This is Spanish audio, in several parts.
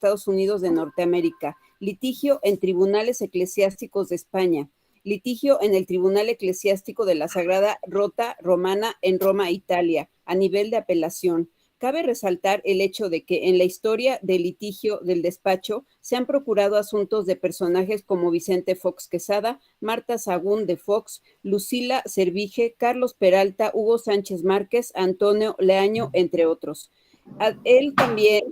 Estados Unidos de Norteamérica, litigio en tribunales eclesiásticos de España, litigio en el Tribunal Eclesiástico de la Sagrada Rota Romana en Roma, Italia, a nivel de apelación. Cabe resaltar el hecho de que en la historia del litigio del despacho se han procurado asuntos de personajes como Vicente Fox Quesada, Marta Sagún de Fox, Lucila Servige, Carlos Peralta, Hugo Sánchez Márquez, Antonio Leaño, entre otros. Él también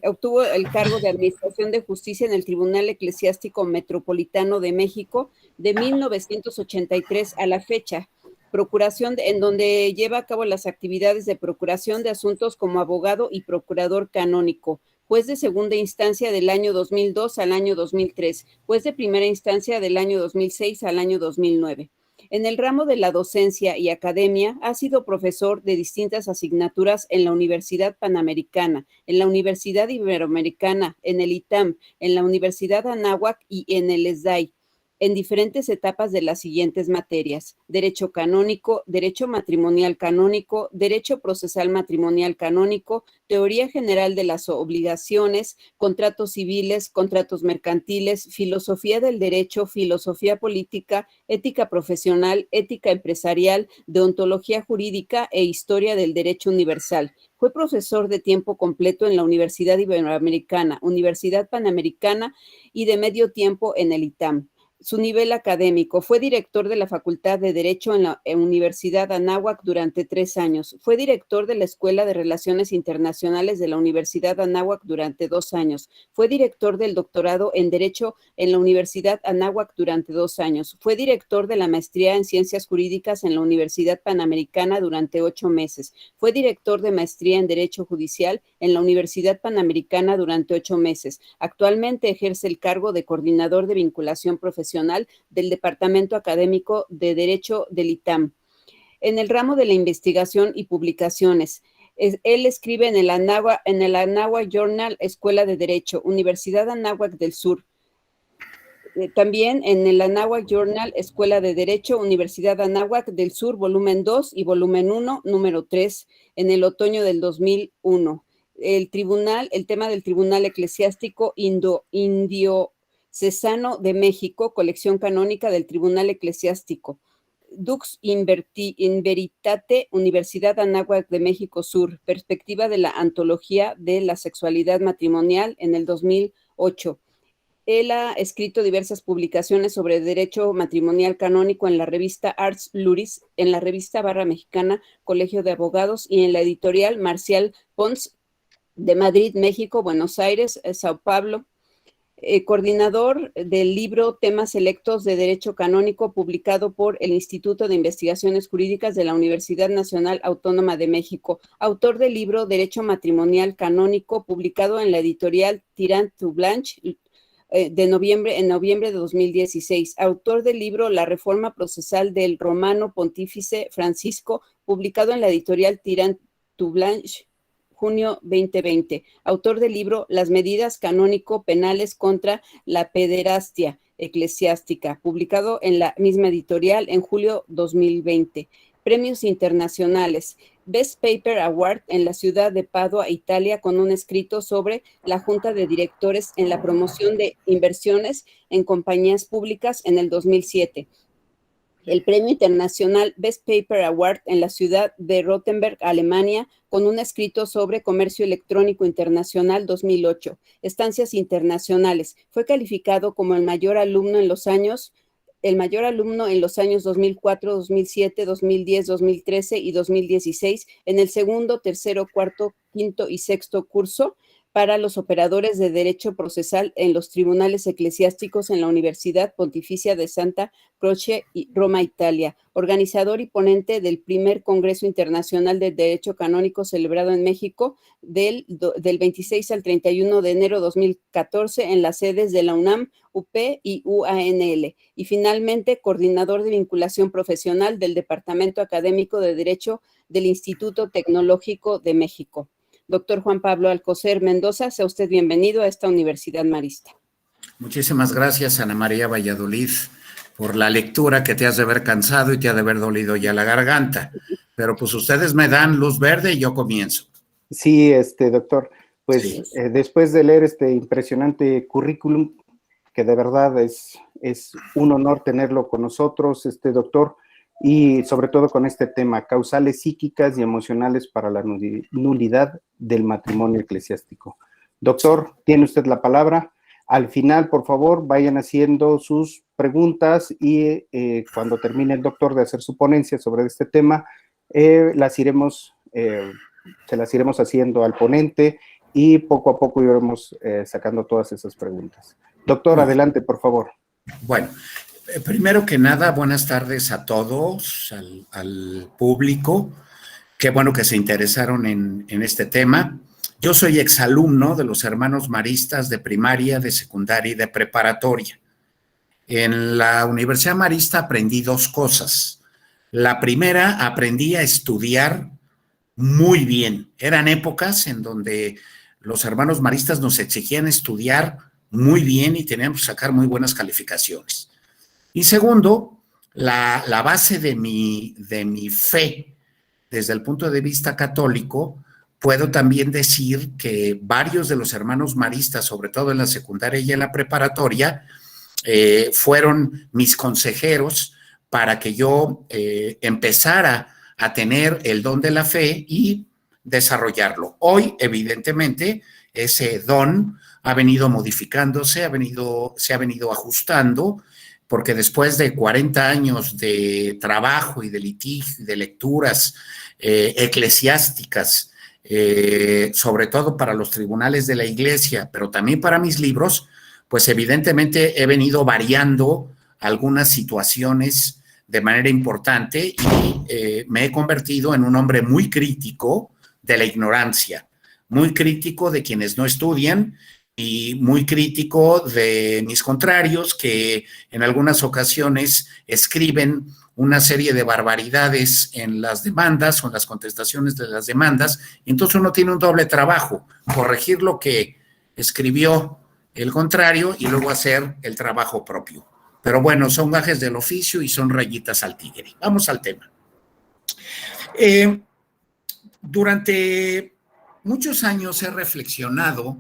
obtuvo el cargo de Administración de Justicia en el Tribunal Eclesiástico Metropolitano de México de 1983 a la fecha, en donde lleva a cabo las actividades de procuración de asuntos como abogado y procurador canónico, juez de segunda instancia del año 2002 al año 2003, juez de primera instancia del año 2006 al año 2009. En el ramo de la docencia y academia ha sido profesor de distintas asignaturas en la Universidad Panamericana, en la Universidad Iberoamericana, en el ITAM, en la Universidad Anáhuac y en el ESDAI, en diferentes etapas de las siguientes materias: derecho canónico, derecho matrimonial canónico, derecho procesal matrimonial canónico, teoría general de las obligaciones, contratos civiles, contratos mercantiles, filosofía del derecho, filosofía política, ética profesional, ética empresarial, deontología jurídica e historia del derecho universal. Fue profesor de tiempo completo en la Universidad Iberoamericana, Universidad Panamericana y de medio tiempo en el ITAM. Su nivel académico: fue director de la Facultad de Derecho en la Universidad Anáhuac durante 3 años. Fue director de la Escuela de Relaciones Internacionales de la Universidad Anáhuac durante 2 años. Fue director del doctorado en Derecho en la Universidad Anáhuac durante 2 años. Fue director de la maestría en Ciencias Jurídicas en la Universidad Panamericana durante 8 meses. Fue director de maestría en Derecho Judicial en la Universidad Panamericana durante 8 meses. Actualmente ejerce el cargo de coordinador de vinculación profesional del Departamento Académico de Derecho del ITAM. En el ramo de la investigación y publicaciones, él escribe en el Anáhuac Journal, Escuela de Derecho, Universidad Anáhuac del Sur. También en el Anáhuac Journal, Escuela de Derecho, Universidad Anáhuac del Sur, volumen 2 y volumen 1, número 3, en el otoño del 2001. El tema del Tribunal Eclesiástico Indio-Cesano de México, colección canónica del Tribunal Eclesiástico. Dux in Veritate, Universidad Anáhuac de México Sur, perspectiva de la antología de la sexualidad matrimonial en el 2008. Él ha escrito diversas publicaciones sobre derecho matrimonial canónico en la revista Ars Luris, en la revista Barra Mexicana, Colegio de Abogados, y en la editorial Marcial Pons de Madrid, México, Buenos Aires, Sao Paulo. Coordinador del libro Temas Selectos de Derecho Canónico, publicado por el Instituto de Investigaciones Jurídicas de la Universidad Nacional Autónoma de México. Autor del libro Derecho Matrimonial Canónico, publicado en la editorial Tirant du Blanche en noviembre de 2016. Autor del libro La Reforma Procesal del Romano Pontífice Francisco, publicado en la editorial Tirant du Blanche, junio 2020. Autor del libro Las medidas canónico-penales contra la pederastia eclesiástica, publicado en la misma editorial en julio 2020. Premios internacionales: Best Paper Award en la ciudad de Padua, Italia, con un escrito sobre la Junta de Directores en la promoción de inversiones en compañías públicas en el 2007. El Premio Internacional Best Paper Award en la ciudad de Rotenberg, Alemania, con un escrito sobre comercio electrónico internacional 2008. Estancias internacionales. Fue calificado como el mayor alumno en los años 2004, 2007, 2010, 2013 y 2016 en el segundo, tercero, cuarto, quinto y sexto curso para los operadores de derecho procesal en los tribunales eclesiásticos en la Universidad Pontificia de Santa Croce, Roma, Italia. Organizador y ponente del primer Congreso Internacional de Derecho Canónico celebrado en México del 26 al 31 de enero de 2014 en las sedes de la UNAM, UP y UANL. Y finalmente, coordinador de vinculación profesional del Departamento Académico de Derecho del Instituto Tecnológico de México. Doctor Juan Pablo Alcocer Mendoza, sea usted bienvenido a esta Universidad Marista. Muchísimas gracias, Ana María Valladolid, por la lectura, que te has de haber cansado y te ha de haber dolido ya la garganta. Pero pues ustedes me dan luz verde y yo comienzo. Sí, doctor, pues Sí. después de leer este impresionante currículum, que de verdad es un honor tenerlo con nosotros, doctor, y sobre todo con este tema, causales psíquicas y emocionales para la nulidad del matrimonio eclesiástico. Doctor, tiene usted la palabra. Al final, por favor, vayan haciendo sus preguntas y cuando termine el doctor de hacer su ponencia sobre este tema, se las iremos haciendo al ponente y poco a poco iremos sacando todas esas preguntas. Doctor, adelante, por favor. Bueno, primero que nada, buenas tardes a todos, al público. Qué bueno que se interesaron en este tema. Yo soy exalumno de los hermanos maristas de primaria, de secundaria y de preparatoria. En la Universidad Marista aprendí dos cosas. La primera, aprendí a estudiar muy bien. Eran épocas en donde los hermanos maristas nos exigían estudiar muy bien y teníamos que sacar muy buenas calificaciones. Y segundo, la base de mi fe desde el punto de vista católico, puedo también decir que varios de los hermanos maristas, sobre todo en la secundaria y en la preparatoria, fueron mis consejeros para que yo empezara a tener el don de la fe y desarrollarlo. Hoy, evidentemente, ese don ha venido modificándose, se ha venido ajustando, porque después de 40 años de trabajo y de litigio y de lecturas eclesiásticas, sobre todo para los tribunales de la iglesia, pero también para mis libros, pues evidentemente he venido variando algunas situaciones de manera importante y me he convertido en un hombre muy crítico de la ignorancia, muy crítico de quienes no estudian y muy crítico de mis contrarios que en algunas ocasiones escriben una serie de barbaridades en las demandas o en las contestaciones de las demandas. Entonces uno tiene un doble trabajo, corregir lo que escribió el contrario y luego hacer el trabajo propio. Pero bueno, son gajes del oficio y son rayitas al tigre. Vamos al tema. Durante muchos años he reflexionado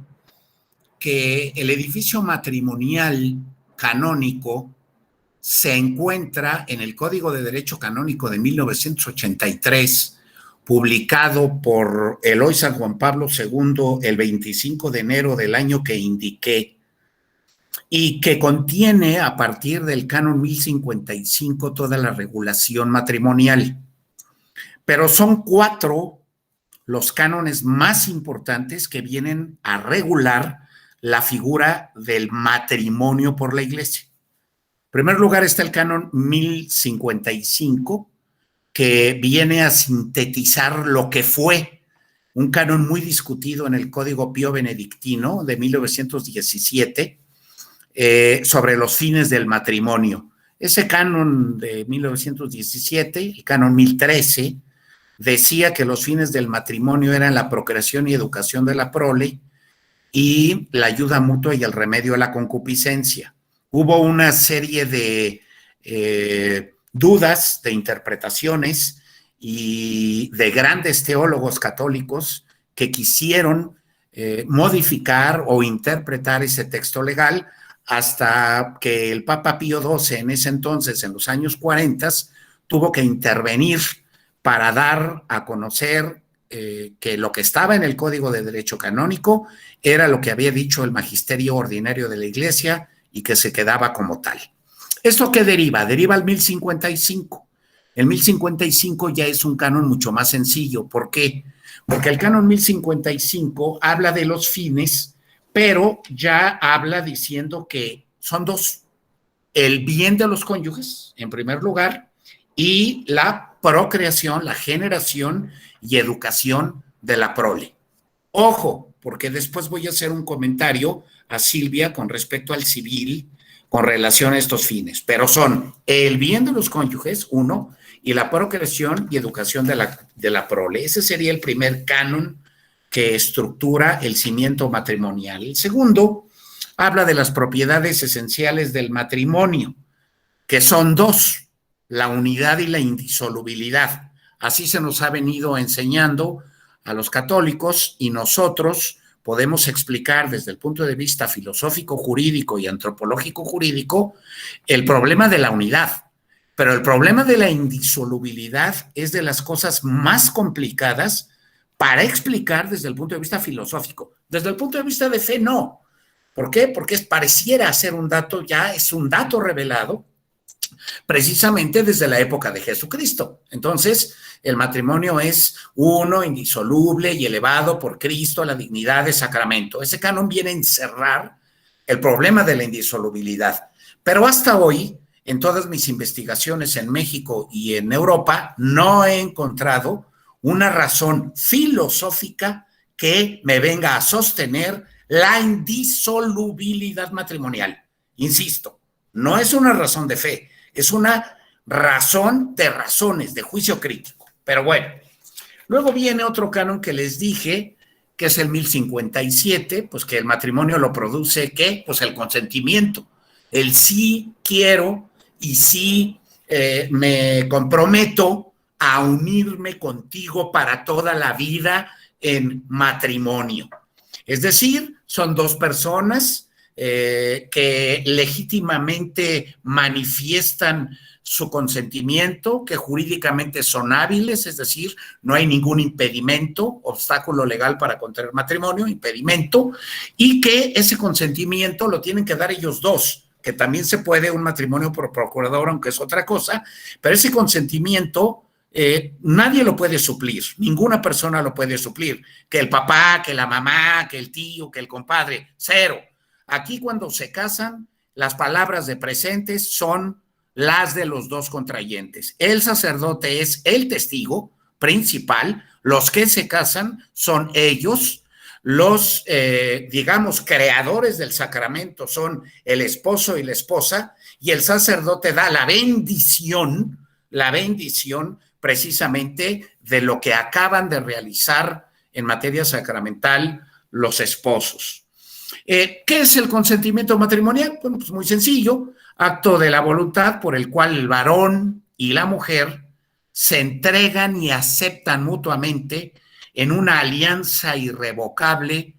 que el edificio matrimonial canónico se encuentra en el Código de Derecho Canónico de 1983, publicado por Eloy San Juan Pablo II el 25 de enero del año que indiqué, y que contiene a partir del canon 1055 toda la regulación matrimonial. Pero son 4 los cánones más importantes que vienen a regular la figura del matrimonio por la iglesia. En primer lugar está el canon 1055, que viene a sintetizar lo que fue un canon muy discutido en el Código Pío Benedictino de 1917 sobre los fines del matrimonio. Ese canon de 1917, el canon 1013, decía que los fines del matrimonio eran la procreación y educación de la prole y la ayuda mutua y el remedio a la concupiscencia. Hubo una serie de dudas, de interpretaciones y de grandes teólogos católicos que quisieron modificar o interpretar ese texto legal hasta que el Papa Pío XII en ese entonces, en los años 40, tuvo que intervenir para dar a conocer que lo que estaba en el Código de Derecho Canónico era lo que había dicho el magisterio ordinario de la Iglesia y que se quedaba como tal. ¿Esto qué deriva? Deriva al 1055. El 1055 ya es un canon mucho más sencillo. ¿Por qué? Porque el canon 1055 habla de los fines, pero ya habla diciendo que son 2. El bien de los cónyuges, en primer lugar, y la procreación, la generación y educación de la prole. Ojo, porque después voy a hacer un comentario a Silvia con respecto al civil con relación a estos fines, pero son el bien de los cónyuges, 1, y la procreación y educación de la prole. Ese sería el primer canon que estructura el cimiento matrimonial. El segundo habla de las propiedades esenciales del matrimonio, que son 2, la unidad y la indisolubilidad. Así se nos ha venido enseñando a los católicos y nosotros podemos explicar desde el punto de vista filosófico jurídico y antropológico jurídico el problema de la unidad. Pero el problema de la indisolubilidad es de las cosas más complicadas para explicar desde el punto de vista filosófico. Desde el punto de vista de fe, no. ¿Por qué? Porque pareciera ser un dato, ya es un dato revelado, precisamente desde la época de Jesucristo. Entonces, el matrimonio es uno, indisoluble y elevado por Cristo a la dignidad de sacramento. Ese canon viene a encerrar el problema de la indisolubilidad. Pero hasta hoy, en todas mis investigaciones en México y en Europa, no he encontrado una razón filosófica que me venga a sostener la indisolubilidad matrimonial. Insisto, no es una razón de fe, es una razón de razones, de juicio crítico. Pero bueno, luego viene otro canon que les dije, que es el 1057, pues que el matrimonio lo produce, ¿qué? Pues el consentimiento, el sí quiero y sí me comprometo a unirme contigo para toda la vida en matrimonio. Es decir, son dos personas que legítimamente manifiestan su consentimiento, que jurídicamente son hábiles, es decir, no hay ningún impedimento, obstáculo legal para contraer matrimonio, impedimento, y que ese consentimiento lo tienen que dar ellos dos, que también se puede un matrimonio por procurador, aunque es otra cosa, pero ese consentimiento nadie lo puede suplir, ninguna persona lo puede suplir, que el papá, que la mamá, que el tío, que el compadre, cero. Aquí cuando se casan, las palabras de presentes son las de los dos contrayentes. El sacerdote es el testigo principal, los que se casan son ellos, los, digamos, creadores del sacramento son el esposo y la esposa, y el sacerdote da la bendición precisamente de lo que acaban de realizar en materia sacramental los esposos. ¿Qué es el consentimiento matrimonial? Bueno, pues muy sencillo, acto de la voluntad por el cual el varón y la mujer se entregan y aceptan mutuamente en una alianza irrevocable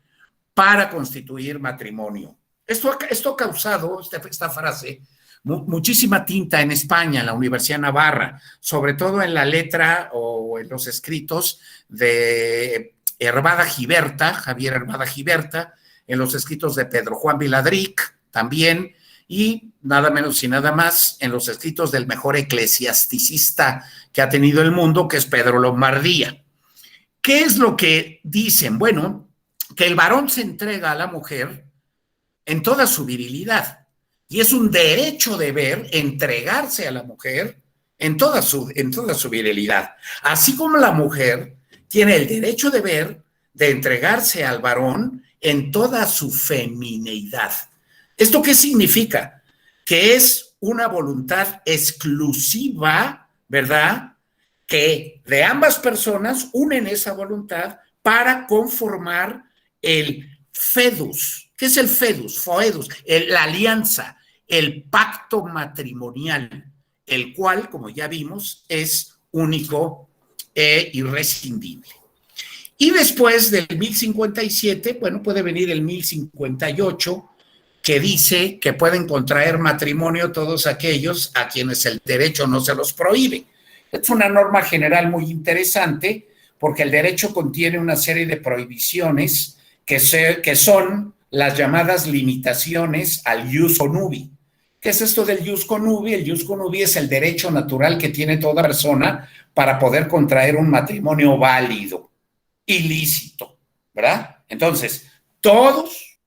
para constituir matrimonio. Esto ha causado, esta frase, muchísima tinta en España, en la Universidad de Navarra, sobre todo en la letra o en los escritos de Hervada Giberta, Javier Hervada Giberta, en los escritos de Pedro Juan Viladric también, y nada menos y nada más en los escritos del mejor eclesiasticista que ha tenido el mundo, que es Pedro Lombardía. ¿Qué es lo que dicen? Bueno, que el varón se entrega a la mujer en toda su virilidad, y es un derecho deber entregarse a la mujer en toda su virilidad, así como la mujer tiene el derecho deber de entregarse al varón en toda su femineidad. ¿Esto qué significa? Que es una voluntad exclusiva, ¿verdad?, que de ambas personas unen esa voluntad para conformar el fedus. ¿Qué es el fedus? Foedus, la alianza, el pacto matrimonial, el cual, como ya vimos, es único e irrescindible. Y después del 1057, bueno, puede venir el 1058, que dice que pueden contraer matrimonio todos aquellos a quienes el derecho no se los prohíbe. Es una norma general muy interesante porque el derecho contiene una serie de prohibiciones que son las llamadas limitaciones al ius connubii. ¿Qué es esto del ius connubii? El ius connubii es el derecho natural que tiene toda persona para poder contraer un matrimonio válido, ilícito, ¿verdad? Entonces, todos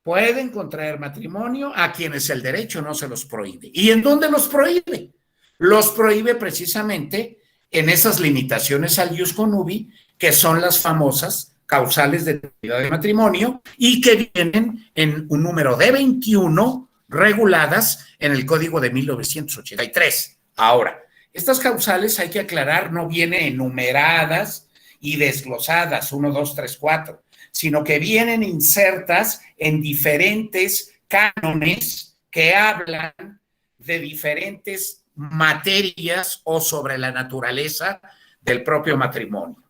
pueden contraer matrimonio a quienes el derecho no se los prohíbe. ¿Y en dónde los prohíbe? Los prohíbe precisamente en esas limitaciones al ius connubii, que son las famosas causales de nulidad de matrimonio y que vienen en un número de 21 reguladas en el Código de 1983. Ahora, estas causales, hay que aclarar, no vienen enumeradas y desglosadas, 1, 2, 3, 4, sino que vienen insertas en diferentes cánones que hablan de diferentes materias o sobre la naturaleza del propio matrimonio.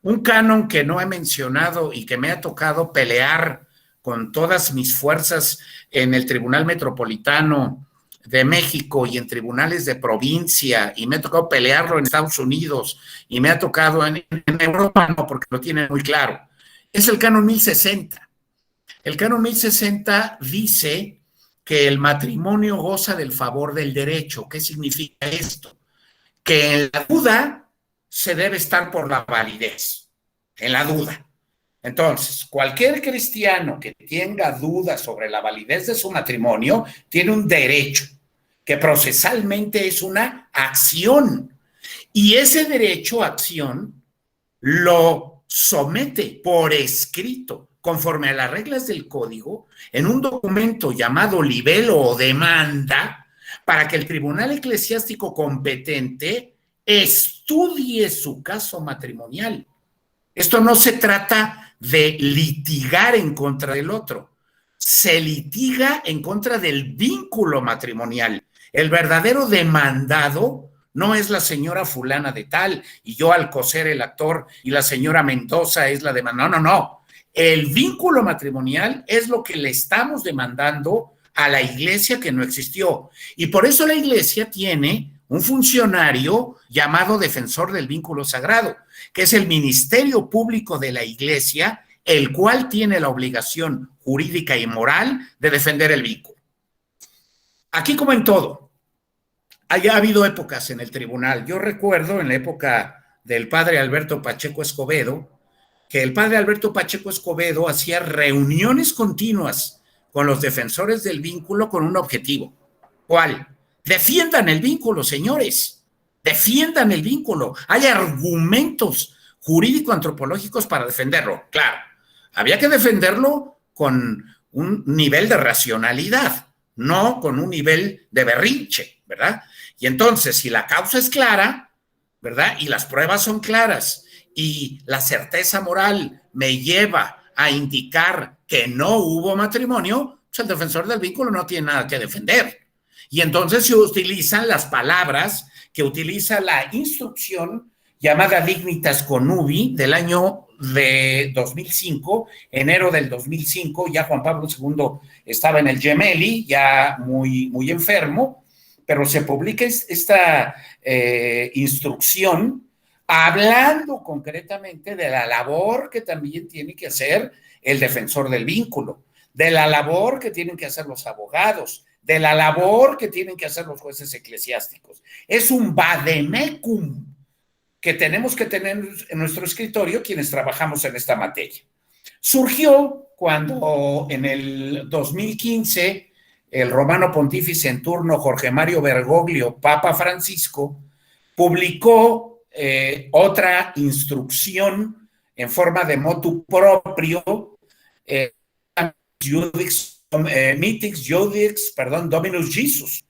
Un canon que no he mencionado y que me ha tocado pelear con todas mis fuerzas en el Tribunal Metropolitano de México y en tribunales de provincia, y me ha tocado pelearlo en Estados Unidos, y me ha tocado en Europa, no, porque lo tienen muy claro, es el canon 1060. El canon 1060 dice que el matrimonio goza del favor del derecho. ¿Qué significa esto? Que en la duda se debe estar por la validez, en la duda. Entonces, cualquier cristiano que tenga dudas sobre la validez de su matrimonio tiene un derecho, que procesalmente es una acción. Y ese derecho a acción lo somete por escrito, conforme a las reglas del código, en un documento llamado libelo o demanda, para que el tribunal eclesiástico competente estudie su caso matrimonial. Esto no se trata de litigar en contra del otro, se litiga en contra del vínculo matrimonial. El verdadero demandado no es la señora fulana de tal, y yo Alcocer el actor, y la señora Mendoza es la demanda. No, no, no. El vínculo matrimonial es lo que le estamos demandando a la iglesia, que no existió. Y por eso la iglesia tiene un funcionario llamado defensor del vínculo sagrado, que es el ministerio público de la iglesia, el cual tiene la obligación jurídica y moral de defender el vínculo. Aquí, como en todo, ha habido épocas en el tribunal. Yo recuerdo en la época del padre Alberto Pacheco Escobedo, que el padre Alberto Pacheco Escobedo hacía reuniones continuas con los defensores del vínculo con un objetivo. ¿Cuál? Defiendan el vínculo, señores. Defiendan el vínculo. Hay argumentos jurídico-antropológicos para defenderlo. Claro, había que defenderlo con un nivel de racionalidad, no con un nivel de berrinche, ¿verdad? Y entonces, si la causa es clara, ¿verdad? Y las pruebas son claras, y la certeza moral me lleva a indicar que no hubo matrimonio, pues el defensor del vínculo no tiene nada que defender. Y entonces se utilizan las palabras que utiliza la instrucción llamada Dignitas Connubii del año de 2005, enero del 2005, ya Juan Pablo II estaba en el Gemelli, ya muy, muy enfermo, pero se publica esta instrucción hablando concretamente de la labor que también tiene que hacer el defensor del vínculo, de la labor que tienen que hacer los abogados, de la labor que tienen que hacer los jueces eclesiásticos. Es un vademecum que tenemos que tener en nuestro escritorio quienes trabajamos en esta materia. Surgió cuando en el 2015 el romano pontífice en turno, Jorge Mario Bergoglio, Papa Francisco, publicó otra instrucción en forma de motu proprio, Dominus Jesus,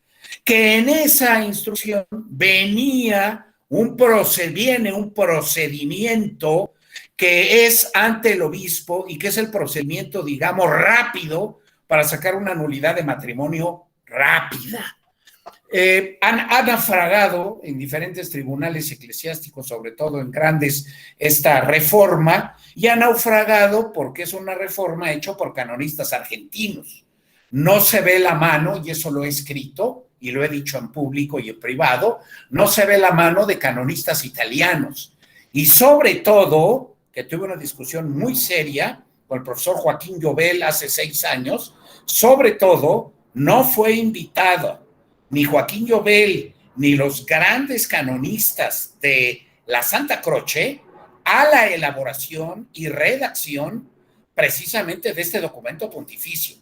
que en esa instrucción viene un procedimiento que es ante el obispo y que es el procedimiento, digamos, rápido para sacar una nulidad de matrimonio rápida. Han naufragado en diferentes tribunales eclesiásticos, sobre todo en grandes, esta reforma, y ha naufragado porque es una reforma hecha por canonistas argentinos. No se ve la mano, y eso lo he escrito y lo he dicho en público y en privado, no se ve la mano de canonistas italianos. Y sobre todo, que tuve una discusión muy seria con el profesor Joaquín Llobel hace 6 años, sobre todo, no fue invitado ni Joaquín Llobel ni los grandes canonistas de la Santa Croce a la elaboración y redacción precisamente de este documento pontificio.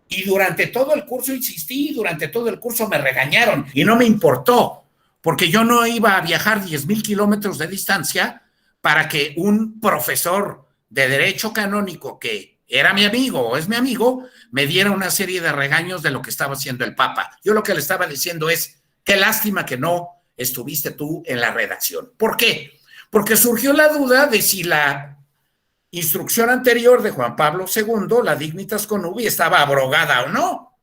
Y durante todo el curso insistí, durante todo el curso me regañaron y no me importó, porque yo no iba a viajar 10,000 kilómetros de distancia para que un profesor de derecho canónico que era mi amigo o es mi amigo, me diera una serie de regaños de lo que estaba haciendo el Papa. Yo lo que le estaba diciendo es, qué lástima que no estuviste tú en la redacción. ¿Por qué? Porque surgió la duda de si la instrucción anterior de Juan Pablo II, la Dignitas Connubii, estaba abrogada o no.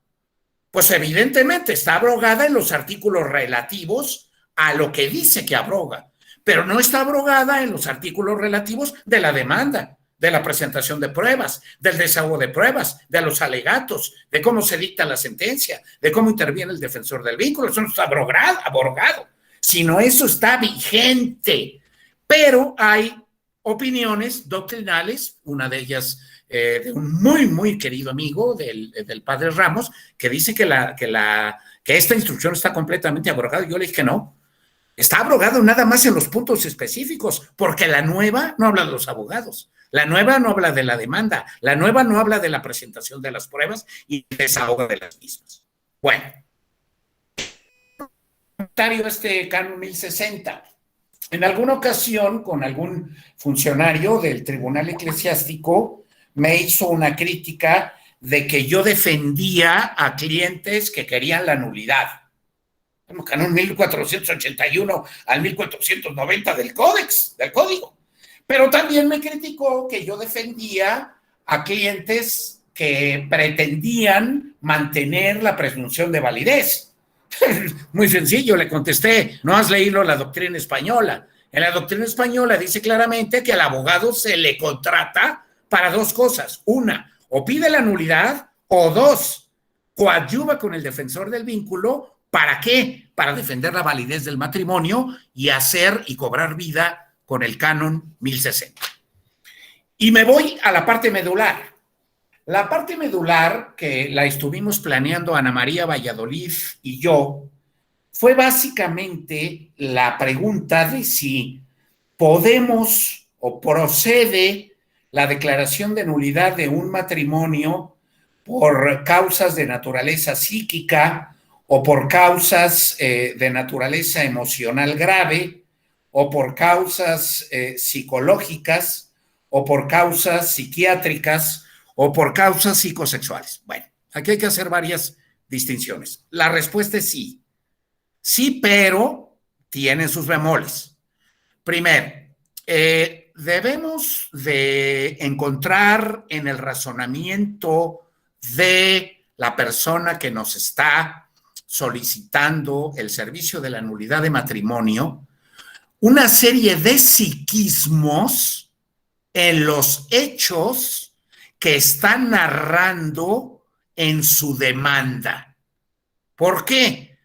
Pues evidentemente está abrogada en los artículos relativos a lo que dice que abroga. pero no está abrogada en los artículos relativos de la demanda, de la presentación de pruebas, del desahogo de pruebas, de los alegatos, de cómo se dicta la sentencia, de cómo interviene el defensor del vínculo. Eso no está abrogado, sino eso está vigente. Pero hay opiniones doctrinales, una de ellas de un muy, muy querido amigo del padre Ramos, que dice que esta instrucción está completamente abrogada. Yo le dije que no. Está abrogado nada más en los puntos específicos, porque la nueva no habla de los abogados, la nueva no habla de la demanda, la nueva no habla de la presentación de las pruebas y desahogo de las mismas. Bueno, comentario canon 1060. En alguna ocasión, con algún funcionario del Tribunal Eclesiástico, me hizo una crítica de que yo defendía a clientes que querían la nulidad. Canon 1481 al 1490 del código. Pero también me criticó que yo defendía a clientes que pretendían mantener la presunción de validez. Muy sencillo, le contesté, no has leído la doctrina española. En la doctrina española dice claramente que al abogado se le contrata para dos cosas. Una, o pide la nulidad, o dos, coadyuva con el defensor del vínculo. ¿Para qué? Para defender la validez del matrimonio y hacer y cobrar vida con el canon 1060. Y me voy a la parte medular. La parte medular, que la estuvimos planeando Ana María Valladolid y yo, fue básicamente la pregunta de si podemos o procede la declaración de nulidad de un matrimonio por causas de naturaleza psíquica o por causas de naturaleza emocional grave, o por causas psicológicas, o por causas psiquiátricas, o por causas psicosexuales. Bueno, aquí hay que hacer varias distinciones. La respuesta es sí. Sí, pero tiene sus bemoles. Primero, debemos de encontrar en el razonamiento de la persona que nos está solicitando el servicio de la nulidad de matrimonio una serie de psiquismos en los hechos que están narrando en su demanda. ¿Por qué?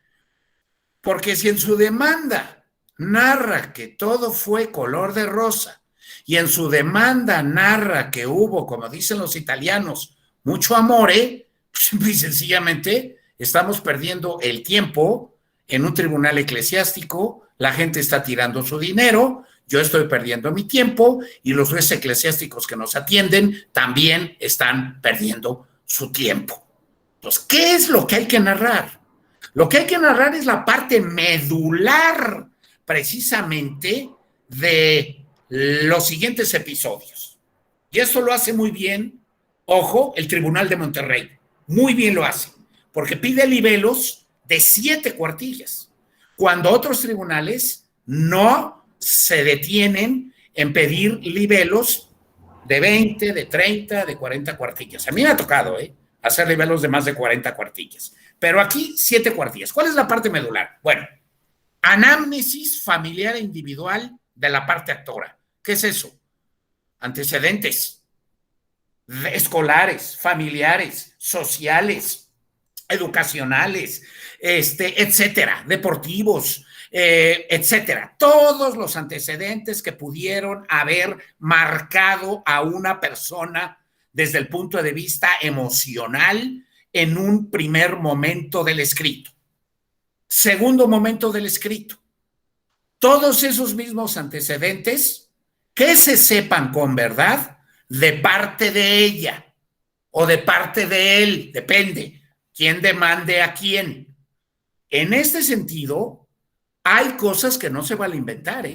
Porque si en su demanda narra que todo fue color de rosa y en su demanda narra que hubo, como dicen los italianos, mucho amore, simple y sencillamente estamos perdiendo el tiempo en un tribunal eclesiástico, la gente está tirando su dinero, yo estoy perdiendo mi tiempo y los jueces eclesiásticos que nos atienden también están perdiendo su tiempo. Entonces, ¿qué es lo que hay que narrar? Lo que hay que narrar es la parte medular, precisamente, de los siguientes episodios. Y eso lo hace muy bien, ojo, el Tribunal de Monterrey. Muy bien lo hace, porque pide libelos de 7 cuartillas, cuando otros tribunales no se detienen en pedir libelos de 20, de 30, de 40 cuartillas. A mí me ha tocado hacer libelos de más de 40 cuartillas, pero aquí 7 cuartillas. ¿Cuál es la parte medular? Bueno, anamnesis familiar e individual de la parte actora. ¿Qué es eso? Antecedentes escolares, familiares, sociales, educacionales, etcétera, deportivos, etcétera. Todos los antecedentes que pudieron haber marcado a una persona desde el punto de vista emocional en un primer momento del escrito. Segundo momento del escrito. Todos esos mismos antecedentes que se sepan con verdad de parte de ella o de parte de él, depende quién demande a quién. En este sentido, hay cosas que no se vale inventar,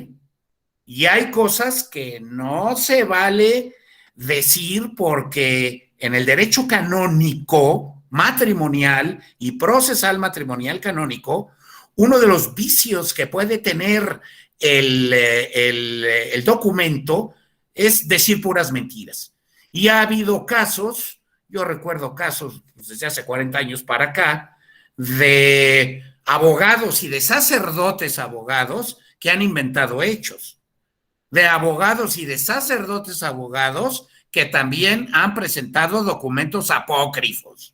y hay cosas que no se vale decir porque en el derecho canónico matrimonial y procesal matrimonial canónico, uno de los vicios que puede tener el documento es decir puras mentiras. Y ha habido casos, yo recuerdo casos desde hace 40 años para acá, de abogados y de sacerdotes abogados que han inventado hechos, de abogados y de sacerdotes abogados que también han presentado documentos apócrifos.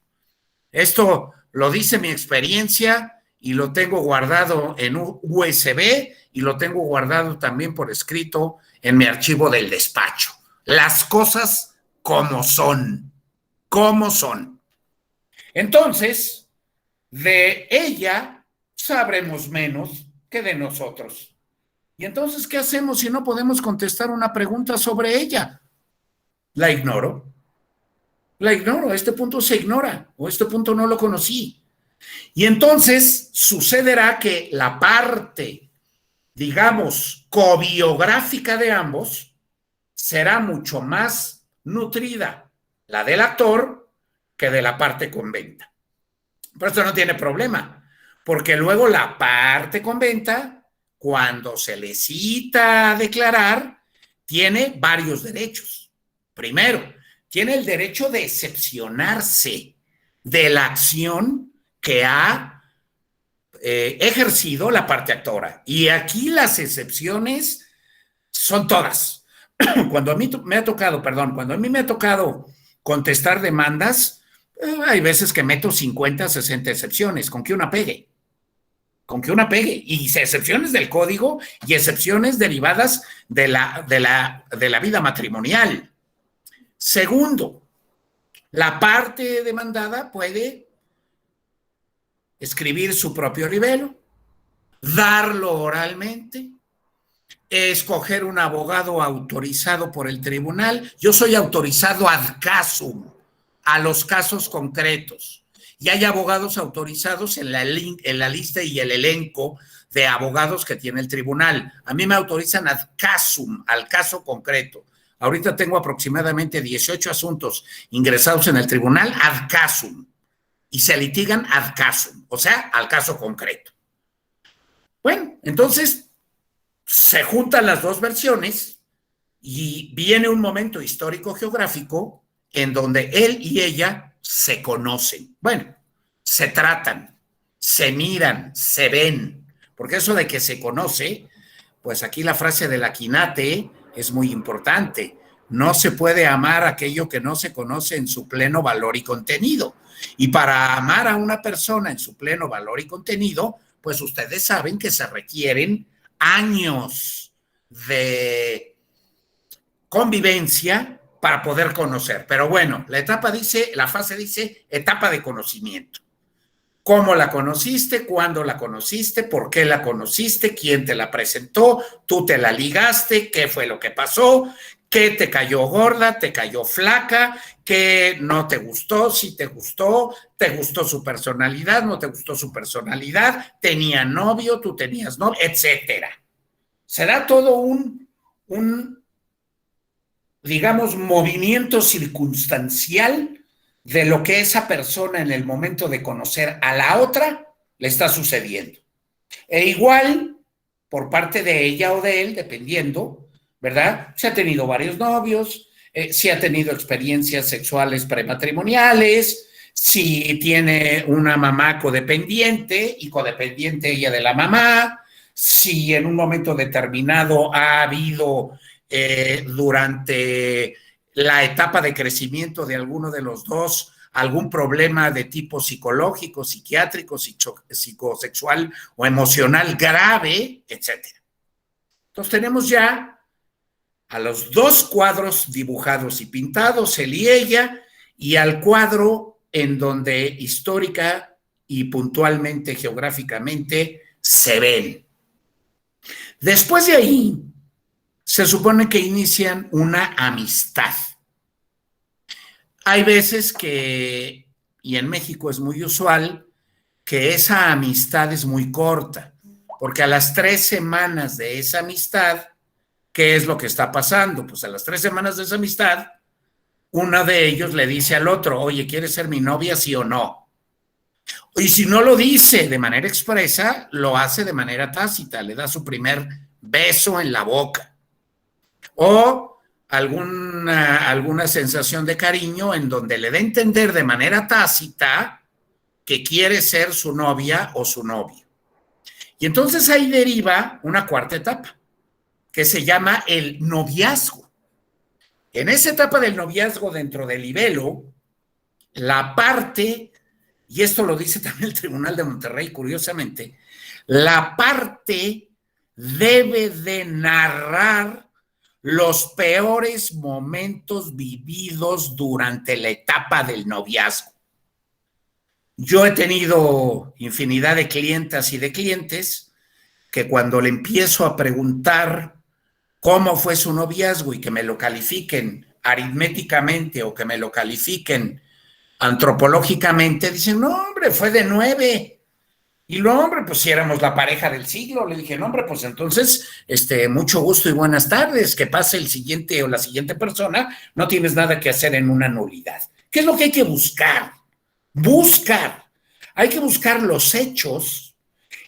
Esto lo dice mi experiencia y lo tengo guardado en un USB y lo tengo guardado también por escrito en mi archivo del despacho. Las cosas como son, como son. Entonces, de ella sabremos menos que de nosotros. Y entonces, ¿qué hacemos si no podemos contestar una pregunta sobre ella? La ignoro. La ignoro. Este punto se ignora o este punto no lo conocí. Y entonces sucederá que la parte, digamos, cobiográfica de ambos será mucho más nutrida, la del actor, que de la parte conventa. Pero esto no tiene problema, porque luego la parte conventa, cuando se le cita a declarar, tiene varios derechos. Primero, tiene el derecho de excepcionarse de la acción que ha ejercido la parte actora. Y aquí las excepciones son todas. Cuando a mí me ha tocado contestar demandas, hay veces que meto 50, 60 excepciones, con que una pegue. Y excepciones del código y excepciones derivadas de la vida matrimonial. Segundo, la parte demandada puede escribir su propio libelo, darlo oralmente, escoger un abogado autorizado por el tribunal. Yo soy autorizado ad casum, a los casos concretos. Y hay abogados autorizados en la lista y el elenco de abogados que tiene el tribunal. A mí me autorizan ad casum, al caso concreto. Ahorita tengo aproximadamente 18 asuntos ingresados en el tribunal ad casum y se litigan ad casum, o sea, al caso concreto. Bueno, entonces se juntan las dos versiones y viene un momento histórico geográfico en donde él y ella se conocen. Bueno, se tratan, se miran, se ven, porque eso de que se conoce, pues aquí la frase del Aquinate es muy importante. No se puede amar aquello que no se conoce en su pleno valor y contenido. Y para amar a una persona en su pleno valor y contenido, pues ustedes saben que se requieren años de convivencia para poder conocer. Pero bueno, la fase dice etapa de conocimiento. ¿Cómo la conociste? ¿Cuándo la conociste? ¿Por qué la conociste? ¿Quién te la presentó? ¿Tú te la ligaste? ¿Qué fue lo que pasó? ¿Qué te cayó gorda? ¿Te cayó flaca? ¿Qué no te gustó? ¿Sí te gustó? ¿Te gustó su personalidad? ¿No te gustó su personalidad? ¿Tenía novio? ¿Tú tenías novio? Etcétera. Será todo un digamos, movimiento circunstancial de lo que esa persona en el momento de conocer a la otra le está sucediendo. E igual, por parte de ella o de él, dependiendo, ¿verdad? Si ha tenido varios novios, si ha tenido experiencias sexuales prematrimoniales, si tiene una mamá codependiente y codependiente ella de la mamá, si en un momento determinado ha habido durante la etapa de crecimiento de alguno de los dos algún problema de tipo psicológico, psiquiátrico, psicosexual o emocional grave, etcétera. Entonces tenemos ya a los dos cuadros dibujados y pintados, él y ella, y al cuadro en donde histórica y puntualmente, geográficamente, se ven. Después de ahí, se supone que inician una amistad. Hay veces que, y en México es muy usual, que esa amistad es muy corta, porque a las 3 semanas de esa amistad, ¿qué es lo que está pasando? Pues a las 3 semanas de esa amistad, uno de ellos le dice al otro, oye, ¿quieres ser mi novia, sí o no? Y si no lo dice de manera expresa, lo hace de manera tácita, le da su primer beso en la boca. O alguna sensación de cariño en donde le da a entender de manera tácita que quiere ser su novia o su novio. Y entonces ahí deriva una cuarta etapa, que se llama el noviazgo. En esa etapa del noviazgo dentro del libelo, la parte, y esto lo dice también el Tribunal de Monterrey, curiosamente, la parte debe de narrar los peores momentos vividos durante la etapa del noviazgo. Yo he tenido infinidad de clientas y de clientes que cuando le empiezo a preguntar cómo fue su noviazgo y que me lo califiquen aritméticamente o que me lo califiquen antropológicamente, dicen, no, hombre, fue de 9. Y no, hombre, pues si éramos la pareja del siglo, le dije, no, hombre, pues entonces, mucho gusto y buenas tardes, que pase el siguiente o la siguiente persona, no tienes nada que hacer en una nulidad. ¿Qué es lo que hay que buscar? Hay que buscar los hechos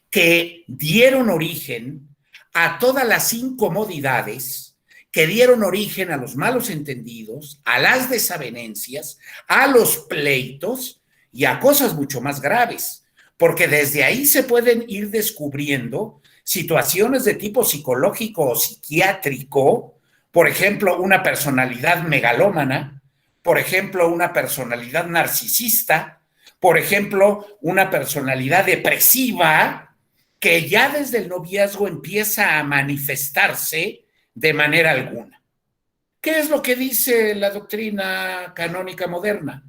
que dieron origen a todas las incomodidades, que dieron origen a los malos entendidos, a las desavenencias, a los pleitos y a cosas mucho más graves, porque desde ahí se pueden ir descubriendo situaciones de tipo psicológico o psiquiátrico, por ejemplo, una personalidad megalómana, por ejemplo, una personalidad narcisista, por ejemplo, una personalidad depresiva, que ya desde el noviazgo empieza a manifestarse de manera alguna. ¿Qué es lo que dice la doctrina canónica moderna?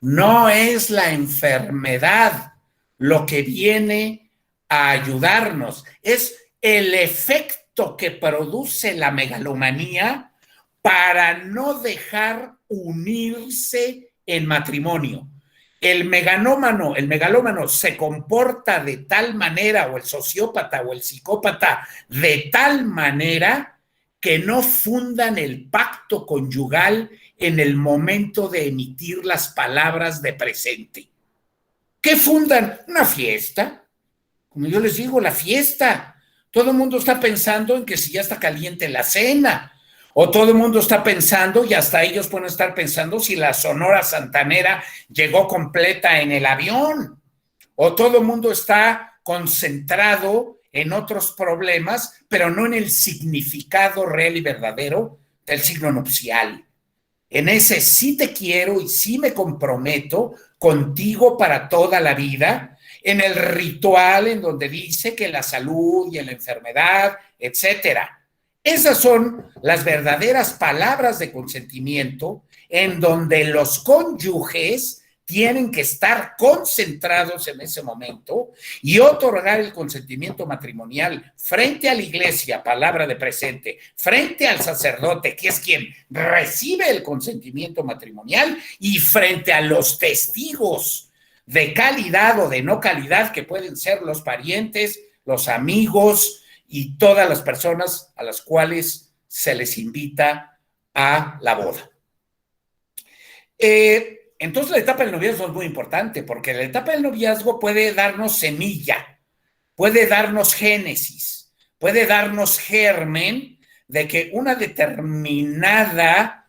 No es la enfermedad lo que viene a ayudarnos, es el efecto que produce la megalomanía para no dejar unirse en matrimonio. El megalómano se comporta de tal manera, o el sociópata o el psicópata, de tal manera que no fundan el pacto conyugal en el momento de emitir las palabras de presente. ¿Qué fundan? Una fiesta. Como yo les digo, la fiesta. Todo el mundo está pensando en que si ya está caliente la cena, o todo el mundo está pensando, y hasta ellos pueden estar pensando, si la Sonora Santanera llegó completa en el avión, o todo el mundo está concentrado en otros problemas, pero no en el significado real y verdadero del signo nupcial. En ese sí te quiero y sí me comprometo contigo para toda la vida, en el ritual en donde dice que la salud y la enfermedad, etcétera. Esas son las verdaderas palabras de consentimiento, en donde los cónyuges tienen que estar concentrados en ese momento y otorgar el consentimiento matrimonial frente a la iglesia, palabra de presente, frente al sacerdote, que es quien recibe el consentimiento matrimonial, y frente a los testigos de calidad o de no calidad, que pueden ser los parientes, los amigos y todas las personas a las cuales se les invita a la boda. Entonces la etapa del noviazgo es muy importante, porque la etapa del noviazgo puede darnos semilla, puede darnos génesis, puede darnos germen de que una determinada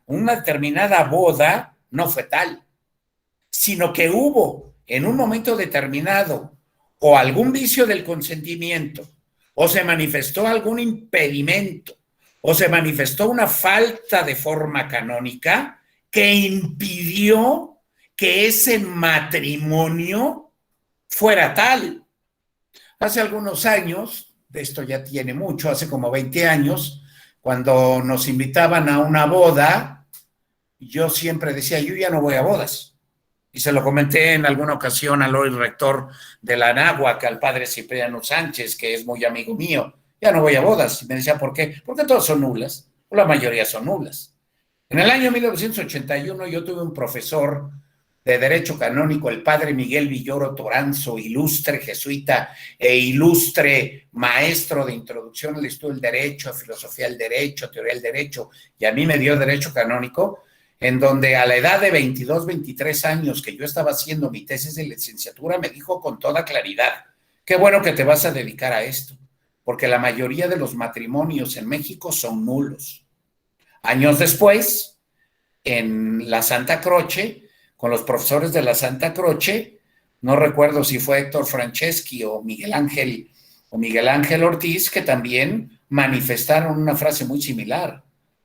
boda no fue tal, sino que hubo en un momento determinado o algún vicio del consentimiento, o se manifestó algún impedimento, o se manifestó una falta de forma canónica que impidió que ese matrimonio fuera tal. Hace algunos años, de esto ya tiene mucho, hace como 20 años, cuando nos invitaban a una boda, yo siempre decía, yo ya no voy a bodas. Y se lo comenté en alguna ocasión al hoy rector de la Anáhuac, al padre Cipriano Sánchez, que es muy amigo mío. Ya no voy a bodas. Y me decía, ¿por qué? Porque todas son nulas, o la mayoría son nulas. En el año 1981 yo tuve un profesor de Derecho Canónico, el padre Miguel Villoro Toranzo, ilustre jesuita e ilustre maestro de introducción al estudio del derecho, filosofía del derecho, teoría del derecho, y a mí me dio Derecho Canónico, en donde a la edad de 22, 23 años que yo estaba haciendo mi tesis de licenciatura, me dijo con toda claridad, qué bueno que te vas a dedicar a esto, porque la mayoría de los matrimonios en México son nulos. Años después, en la Santa Croce, con los profesores de la Santa Croce, no recuerdo si fue Héctor Franceschi o Miguel Ángel o Miguel Ángel Ortiz, que también manifestaron una frase muy similar.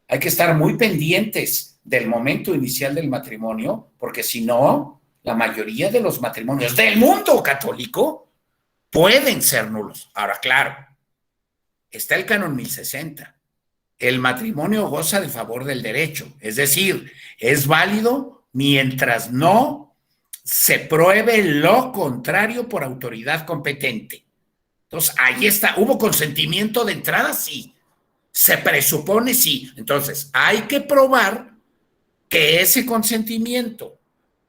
Hay que estar muy pendientes del momento inicial del matrimonio, porque si no, la mayoría de los matrimonios del mundo católico pueden ser nulos. Ahora, claro, está el canon 1060. El matrimonio goza del favor del derecho, es decir, es válido mientras no se pruebe lo contrario por autoridad competente. Entonces, ahí está. ¿Hubo consentimiento de entrada? Sí. Se presupone sí. Entonces, hay que probar que ese consentimiento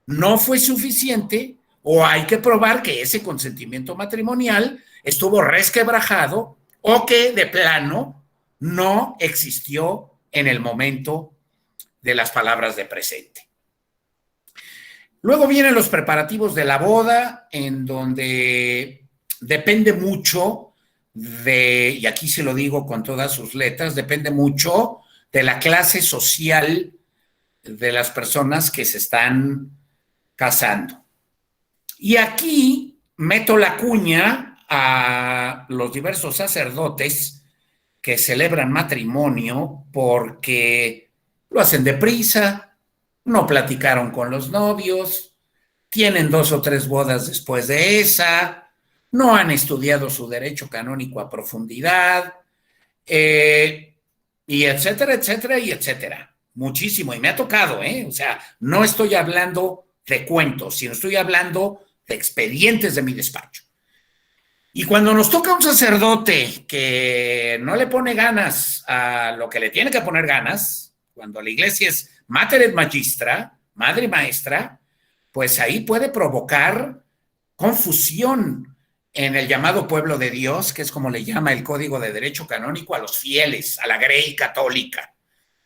no fue suficiente, o hay que probar que ese consentimiento matrimonial estuvo resquebrajado o que de plano no existió en el momento de las palabras de presente. Luego vienen los preparativos de la boda, en donde depende mucho y aquí se lo digo con todas sus letras, depende mucho de la clase social de las personas que se están casando. Y aquí meto la cuña a los diversos sacerdotes que celebran matrimonio porque lo hacen deprisa, no platicaron con los novios, tienen 2 o 3 bodas después de esa, no han estudiado su derecho canónico a profundidad, y etcétera, etcétera, y etcétera. Muchísimo, y me ha tocado, o sea, no estoy hablando de cuentos, sino estoy hablando de expedientes de mi despacho. Y cuando nos toca un sacerdote que no le pone ganas a lo que le tiene que poner ganas, cuando la iglesia es mater et magistra, madre y maestra, pues ahí puede provocar confusión en el llamado pueblo de Dios, que es como le llama el Código de Derecho Canónico a los fieles, a la grey católica.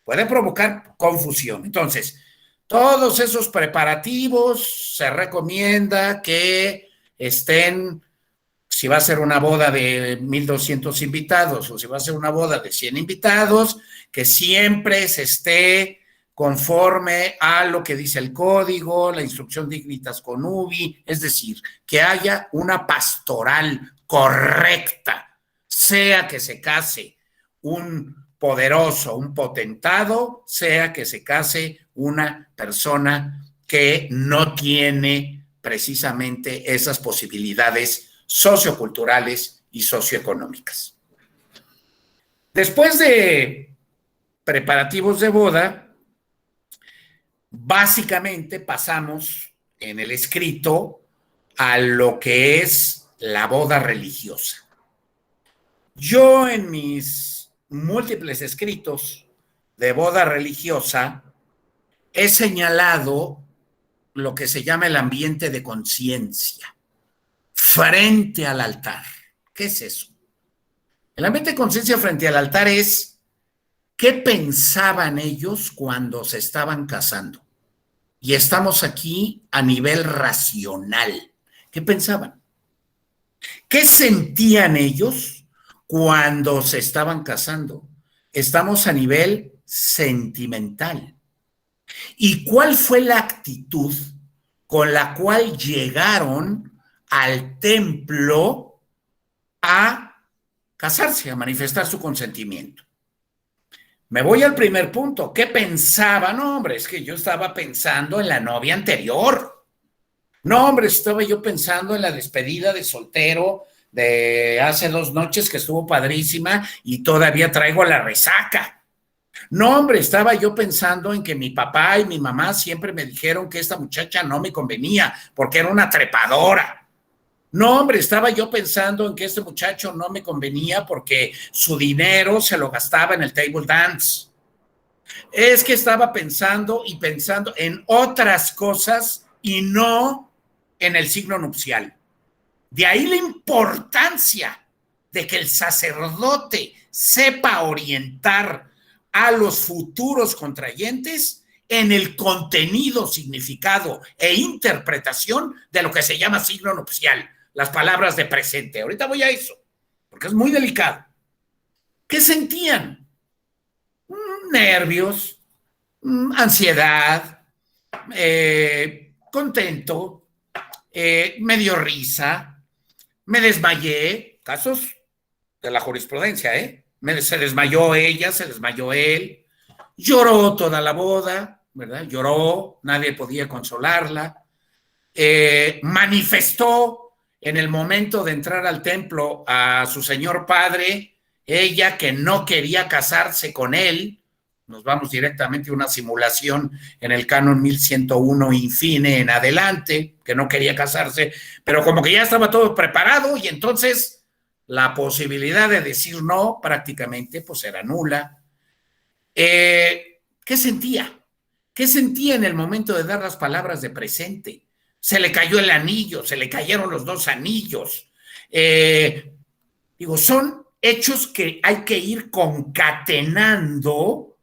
Puede provocar confusión. Entonces, todos esos preparativos se recomienda que estén, si va a ser una boda de 1,200 invitados o si va a ser una boda de 100 invitados, que siempre se esté conforme a lo que dice el código, la instrucción Dignitas Connubii, es decir, que haya una pastoral correcta, sea que se case un poderoso, un potentado, sea que se case una persona que no tiene precisamente esas posibilidades socioculturales y socioeconómicas. Después de preparativos de boda, básicamente pasamos en el escrito a lo que es la boda religiosa. Yo en mis múltiples escritos de boda religiosa he señalado lo que se llama el ambiente de conciencia frente al altar. ¿Qué es eso? El ambiente de conciencia frente al altar es qué pensaban ellos cuando se estaban casando. Y estamos aquí a nivel racional. ¿Qué pensaban? ¿Qué sentían ellos cuando se estaban casando? Estamos a nivel sentimental. ¿Y cuál fue la actitud con la cual llegaron al templo a casarse, a manifestar su consentimiento? Me voy al primer punto. ¿Qué pensaba? No, hombre, es que yo estaba pensando en la novia anterior. No, hombre, estaba yo pensando en la despedida de soltero de hace 2 noches que estuvo padrísima y todavía traigo la resaca. No, hombre, estaba yo pensando en que mi papá y mi mamá siempre me dijeron que esta muchacha no me convenía porque era una trepadora. No, hombre, estaba yo pensando en que este muchacho no me convenía porque su dinero se lo gastaba en el table dance. Es que estaba pensando en otras cosas y no en el signo nupcial. De ahí la importancia de que el sacerdote sepa orientar a los futuros contrayentes en el contenido, significado e interpretación de lo que se llama signo nupcial, las palabras de presente. Ahorita voy a eso, porque es muy delicado. ¿Qué sentían? Nervios, ansiedad, contento, me dio risa, me desmayé, casos de la jurisprudencia, se desmayó ella, se desmayó él, lloró toda la boda, ¿verdad? Lloró, nadie podía consolarla, manifestó en el momento de entrar al templo a su señor padre, ella que no quería casarse con él. Nos vamos directamente a una simulación en el canon 1101 infine en adelante, que no quería casarse, pero como que ya estaba todo preparado y entonces la posibilidad de decir no prácticamente pues era nula. ¿Qué sentía? ¿Qué sentía en el momento de dar las palabras de presente? Se le cayó el anillo, se le cayeron los dos anillos. Son hechos que hay que ir concatenando,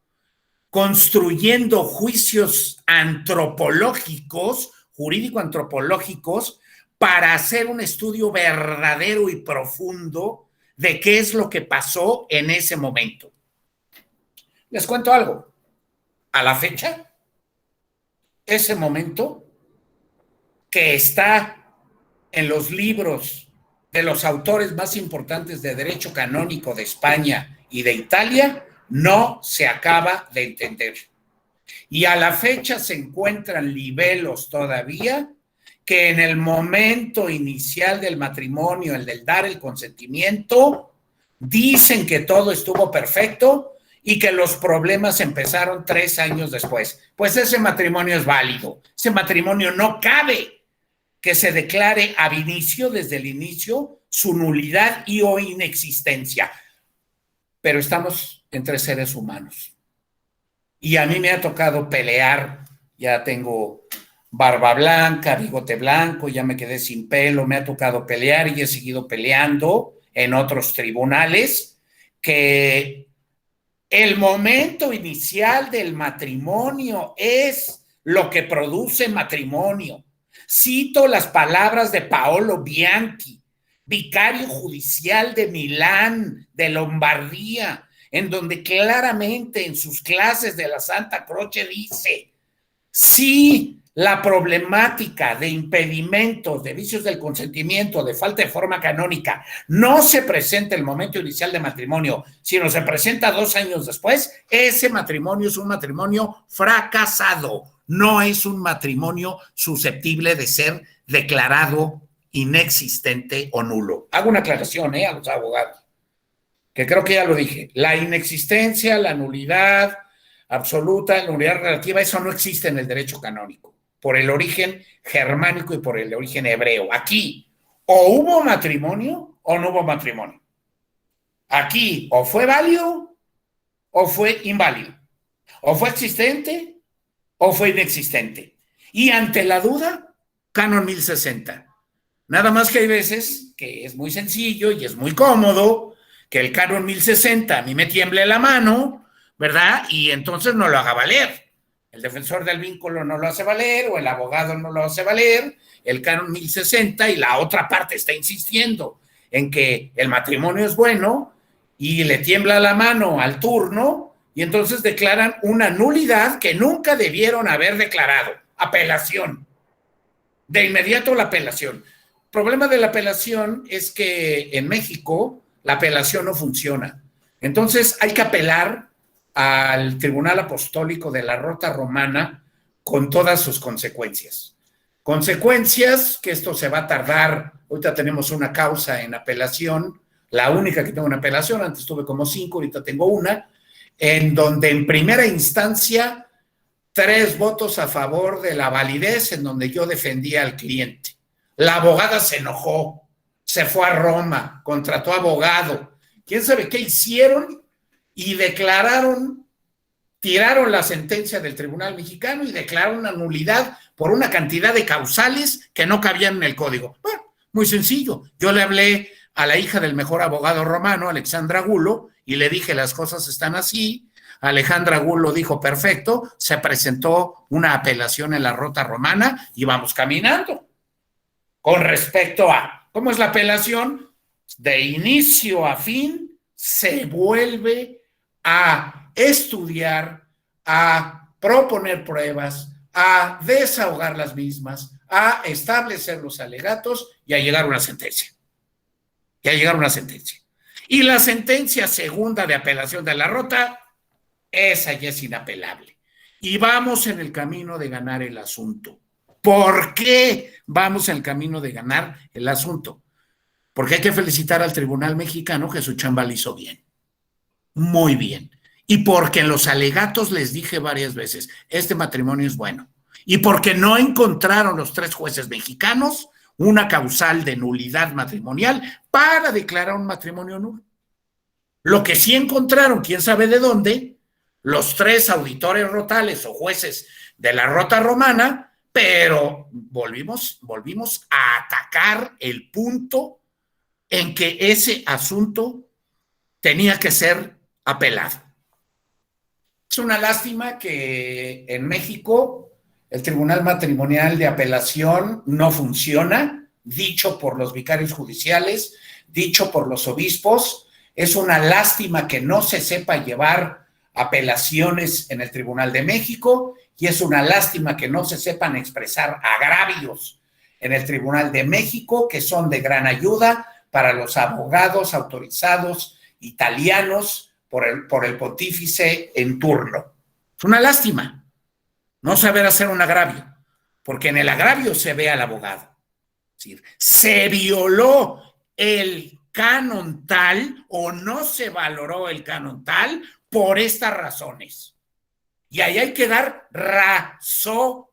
construyendo juicios antropológicos, jurídico-antropológicos, para hacer un estudio verdadero y profundo de qué es lo que pasó en ese momento. Les cuento algo. A la fecha, ese momento que está en los libros de los autores más importantes de derecho canónico de España y de Italia, no se acaba de entender. Y a la fecha se encuentran libelos todavía que en el momento inicial del matrimonio, el del dar el consentimiento, dicen que todo estuvo perfecto y que los problemas empezaron 3 años después. Pues ese matrimonio es válido. Ese matrimonio no cabe que se declare ab inicio, desde el inicio, su nulidad y o inexistencia. Pero estamos entre seres humanos. Y a mí me ha tocado pelear, ya tengo barba blanca, bigote blanco, ya me quedé sin pelo, me ha tocado pelear y he seguido peleando en otros tribunales, que el momento inicial del matrimonio es lo que produce matrimonio. Cito las palabras de Paolo Bianchi, vicario judicial de Milán, de Lombardía, en donde claramente en sus clases de la Santa Croce dice: si la problemática de impedimentos, de vicios del consentimiento, de falta de forma canónica, no se presenta en el momento inicial de matrimonio, sino se presenta 2 años después, ese matrimonio es un matrimonio fracasado, no es un matrimonio susceptible de ser declarado inexistente o nulo. Hago una aclaración a los abogados, que creo que ya lo dije. La inexistencia, la nulidad absoluta, la nulidad relativa, eso no existe en el derecho canónico, por el origen germánico y por el origen hebreo. Aquí, o hubo matrimonio o no hubo matrimonio. Aquí, o fue válido o fue inválido. O fue existente o fue inexistente. Y ante la duda, canon 1060. Nada más que hay veces que es muy sencillo y es muy cómodo que el canon 1060 a mí me tiemble la mano, ¿verdad? Y entonces no lo haga valer. El defensor del vínculo no lo hace valer, o el abogado no lo hace valer, el canon 1060, y la otra parte está insistiendo en que el matrimonio es bueno y le tiembla la mano al turno, y entonces declaran una nulidad que nunca debieron haber declarado. Apelación. De inmediato la apelación. El problema de la apelación es que en México la apelación no funciona. Entonces hay que apelar al Tribunal Apostólico de la Rota Romana con todas sus consecuencias. Consecuencias que esto se va a tardar. Ahorita tenemos una causa en apelación, la única que tengo en apelación, antes tuve como 5, ahorita tengo una, en donde en primera instancia 3 votos a favor de la validez, en donde yo defendía al cliente. La abogada se enojó, se fue a Roma, contrató abogado. ¿Quién sabe qué hicieron? Y declararon, tiraron la sentencia del Tribunal Mexicano y declararon una nulidad por una cantidad de causales que no cabían en el código. Bueno, muy sencillo. Yo le hablé a la hija del mejor abogado romano, Alexandra Gulo, y le dije: las cosas están así. Alejandra Gulo dijo: perfecto. Se presentó una apelación en la Rota Romana y vamos caminando. Con respecto a cómo es la apelación, de inicio a fin se vuelve a estudiar, a proponer pruebas, a desahogar las mismas, a establecer los alegatos y a llegar a una sentencia. ya llegaron a una sentencia. Y la sentencia segunda de apelación de la Rota, esa ya es inapelable. Y vamos en el camino de ganar el asunto. ¿Por qué vamos en el camino de ganar el asunto? Porque hay que felicitar al Tribunal Mexicano que su chamba la hizo bien. Muy bien. Y porque en los alegatos les dije varias veces, este matrimonio es bueno. Y porque no encontraron los 3 jueces mexicanos una causal de nulidad matrimonial para declarar un matrimonio nulo. Lo que sí encontraron, quién sabe de dónde, los 3 auditores rotales o jueces de la Rota Romana, pero volvimos a atacar el punto en que ese asunto tenía que ser apelado. Es una lástima que en México el Tribunal Matrimonial de Apelación no funciona, dicho por los vicarios judiciales, dicho por los obispos. Es una lástima que no se sepa llevar apelaciones en el Tribunal de México y es una lástima que no se sepan expresar agravios en el Tribunal de México, que son de gran ayuda para los abogados autorizados italianos por el pontífice en turno. Es una lástima no saber hacer un agravio, porque en el agravio se ve al abogado. Es decir, se violó el canon tal o no se valoró el canon tal por estas razones. Y ahí hay que dar razones,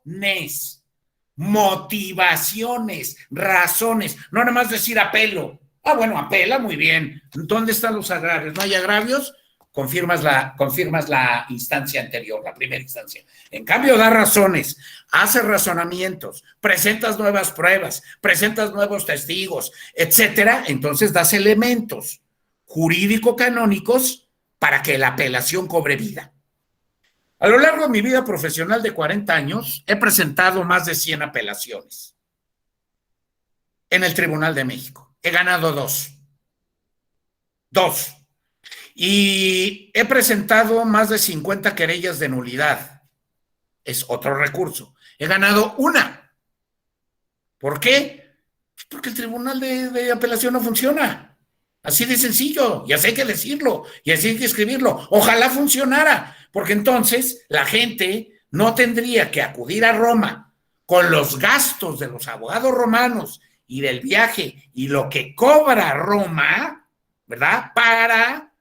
motivaciones, razones, no nada más decir apelo. Ah, bueno, apela, muy bien. ¿Dónde están los agravios? ¿No hay agravios? Confirmas la instancia anterior, la primera instancia. En cambio, da razones, haces razonamientos, presentas nuevas pruebas, presentas nuevos testigos, etcétera. Entonces das elementos jurídico-canónicos para que la apelación cobre vida. A lo largo de mi vida profesional de 40 años, he presentado más de 100 apelaciones en el Tribunal de México. He ganado 2. Y he presentado más de 50 querellas de nulidad. Es otro recurso. He ganado 1. ¿Por qué? Porque el Tribunal de Apelación no funciona. Así de sencillo. Y así hay que decirlo. Y así hay que escribirlo. Ojalá funcionara. Porque entonces la gente no tendría que acudir a Roma con los gastos de los abogados romanos y del viaje y lo que cobra Roma, ¿verdad? Para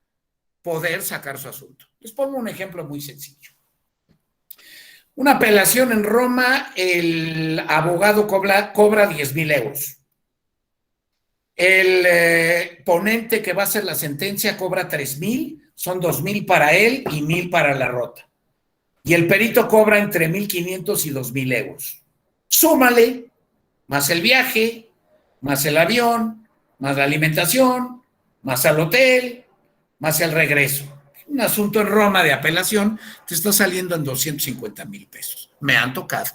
poder sacar su asunto. Les pongo un ejemplo muy sencillo. Una apelación en Roma, el abogado cobra 10,000 euros. El ponente que va a hacer la sentencia cobra 3,000, son 2,000 para él y 1,000 para la Rota. Y el perito cobra entre 1,500 y 2,000 euros. Súmale, más el viaje, más el avión, más la alimentación, más el hotel, más el regreso. Un asunto en Roma de apelación te está saliendo en 250,000 pesos. Me han tocado.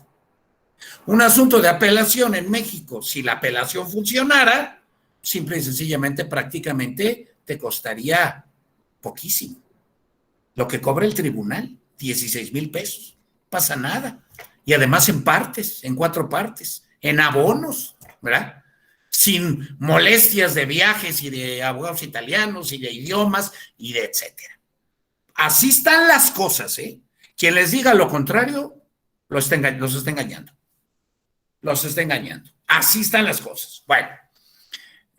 Un asunto de apelación en México, si la apelación funcionara, simple y sencillamente, prácticamente te costaría poquísimo. Lo que cobra el tribunal, 16,000 pesos. No pasa nada. Y además en partes, en 4 partes, en abonos, ¿verdad? Sin molestias de viajes y de abogados italianos y de idiomas y de etcétera. Así están las cosas, ¿eh? Quien les diga lo contrario, los está engañando. Los está engañando. Así están las cosas. Bueno,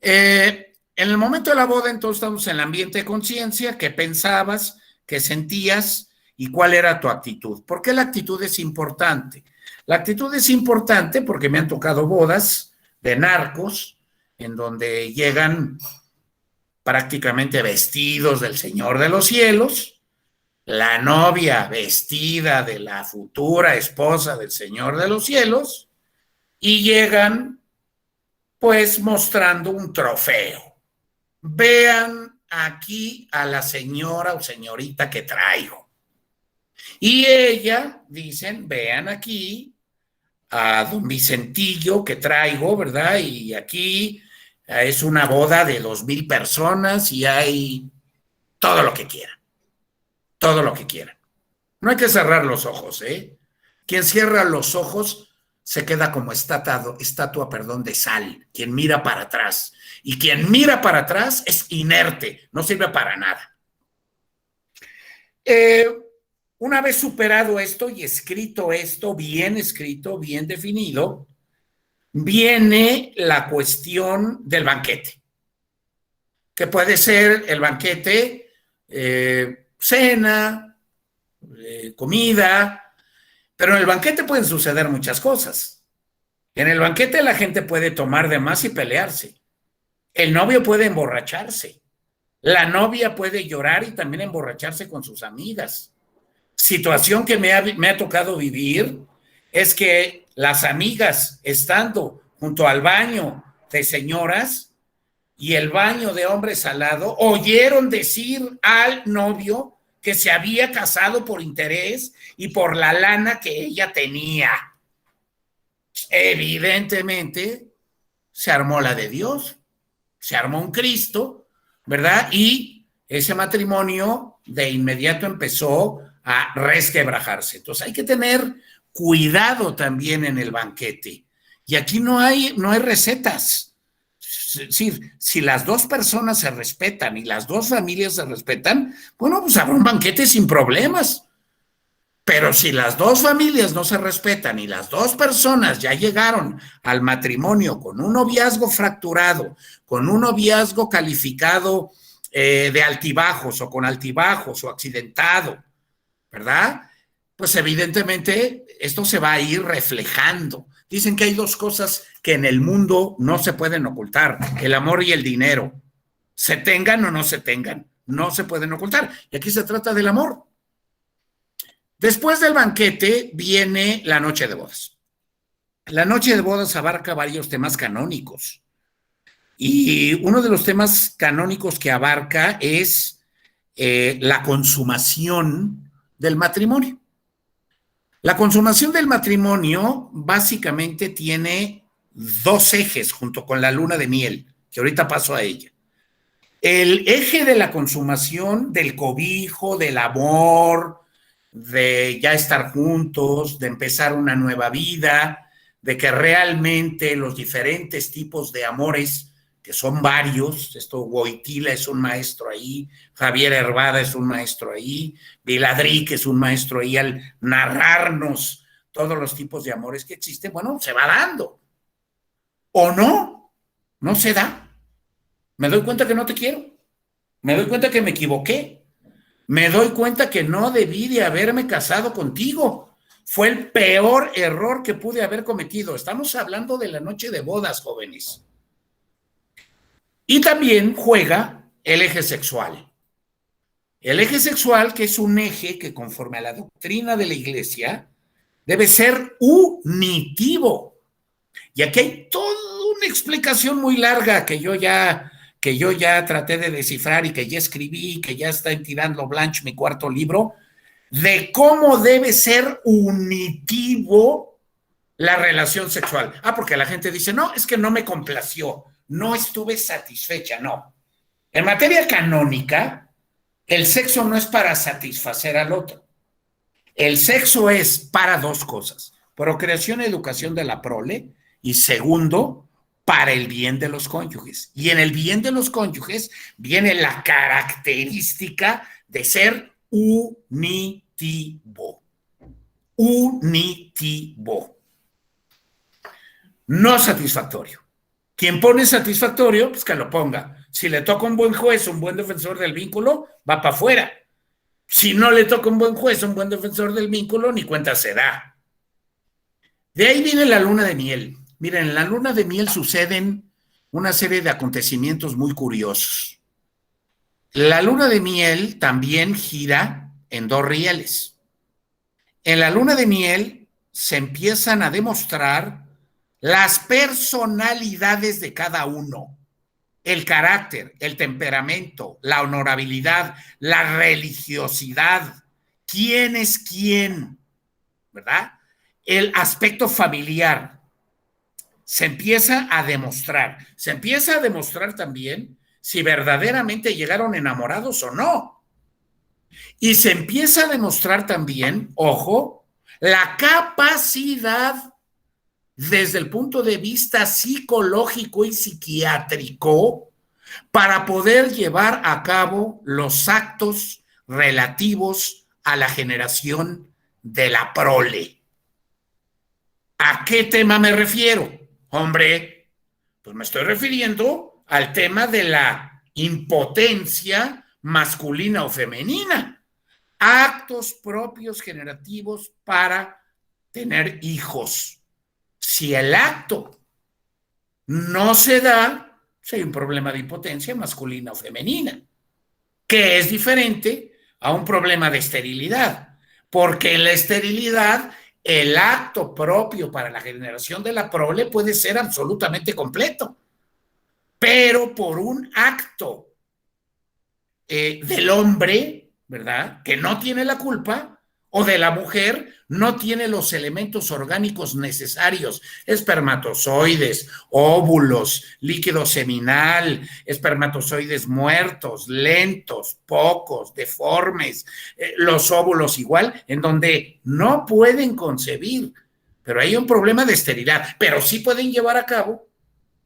en el momento de la boda, entonces estamos en el ambiente de conciencia, qué pensabas, qué sentías y cuál era tu actitud. ¿Por qué la actitud es importante? La actitud es importante porque me han tocado bodas de narcos, en donde llegan prácticamente vestidos del Señor de los Cielos, la novia vestida de la futura esposa del Señor de los Cielos, y llegan pues mostrando un trofeo. Vean aquí a la señora o señorita que traigo. Y ella, dicen, vean aquí a don Vicentillo que traigo, ¿verdad? Y aquí es una boda de 2,000 personas y hay todo lo que quieran. Todo lo que quieran. No hay que cerrar los ojos, ¿eh? Quien cierra los ojos se queda como estatua, de sal, quien mira para atrás. Y quien mira para atrás es inerte, no sirve para nada. Una vez superado esto y escrito esto, bien definido, viene la cuestión del banquete, que puede ser el banquete, cena, comida, pero en el banquete pueden suceder muchas cosas. En el banquete la gente puede tomar de más y pelearse. El novio puede emborracharse. La novia puede llorar y también emborracharse con sus amigas. Situación que me ha tocado vivir es que las amigas, estando junto al baño de señoras y el baño de hombres al lado, oyeron decir al novio que se había casado por interés y por la lana que ella tenía. Evidentemente, se armó la de Dios, se armó un Cristo, ¿verdad? Y ese matrimonio de inmediato empezó a resquebrajarse. Entonces hay que tener cuidado también en el banquete. Y aquí no hay recetas. Es decir, si las dos personas se respetan y las dos familias se respetan, bueno, pues habrá un banquete sin problemas. Pero si las dos familias no se respetan y las dos personas ya llegaron al matrimonio con un noviazgo fracturado, con un noviazgo calificado de altibajos o con altibajos o accidentado, ¿verdad? Pues evidentemente esto se va a ir reflejando. Dicen que hay dos cosas que en el mundo no se pueden ocultar, el amor y el dinero. Se tengan o no se tengan, no se pueden ocultar. Y aquí se trata del amor. Después del banquete viene la noche de bodas. La noche de bodas abarca varios temas canónicos. Y uno de los temas canónicos que abarca es la consumación del matrimonio. La consumación del matrimonio básicamente tiene dos ejes junto con la luna de miel, que ahorita paso a ella. El eje de la consumación, del cobijo, del amor, de ya estar juntos, de empezar una nueva vida, de que realmente los diferentes tipos de amores, que son varios, Wojtyla es un maestro ahí, Javier Hervada es un maestro ahí, Viladric es un maestro ahí al narrarnos todos los tipos de amores que existen, bueno, se va dando. O no se da. Me doy cuenta que no te quiero, me doy cuenta que me equivoqué, me doy cuenta que no debí de haberme casado contigo. Fue el peor error que pude haber cometido. Estamos hablando de la noche de bodas, jóvenes. Y también juega el eje sexual. El eje sexual, que es un eje que conforme a la doctrina de la Iglesia, debe ser unitivo. Y aquí hay toda una explicación muy larga que yo ya traté de descifrar y que ya escribí, que ya está en Tirando Blanche, mi cuarto libro, de cómo debe ser unitivo la relación sexual. Porque la gente dice, no, es que no me complació, no estuve satisfecha. No. En materia canónica, el sexo no es para satisfacer al otro. El sexo es para dos cosas: procreación y educación de la prole, y segundo, para el bien de los cónyuges. Y en el bien de los cónyuges viene la característica de ser unitivo. Unitivo. No satisfactorio. Quien pone satisfactorio, pues que lo ponga. Si le toca un buen juez, un buen defensor del vínculo, va para afuera. Si no le toca un buen juez, un buen defensor del vínculo, ni cuenta se da. De ahí viene la luna de miel. Miren, en la luna de miel suceden una serie de acontecimientos muy curiosos. La luna de miel también gira en dos rieles. En la luna de miel se empiezan a demostrar las personalidades de cada uno, el carácter, el temperamento, la honorabilidad, la religiosidad, quién es quién, ¿verdad? El aspecto familiar. Se empieza a demostrar también si verdaderamente llegaron enamorados o no. Y se empieza a demostrar también, ojo, la capacidad desde el punto de vista psicológico y psiquiátrico para poder llevar a cabo los actos relativos a la generación de la prole. ¿A qué tema me refiero? Hombre, pues me estoy refiriendo al tema de la impotencia masculina o femenina. Actos propios generativos para tener hijos. Si el acto no se da, hay un problema de impotencia masculina o femenina, que es diferente a un problema de esterilidad, porque en la esterilidad el acto propio para la generación de la prole puede ser absolutamente completo, pero por un acto del hombre, ¿verdad?, que no tiene la culpa, o de la mujer, no tiene los elementos orgánicos necesarios, espermatozoides, óvulos, líquido seminal, espermatozoides muertos, lentos, pocos, deformes, los óvulos igual, en donde no pueden concebir, pero hay un problema de esterilidad, pero sí pueden llevar a cabo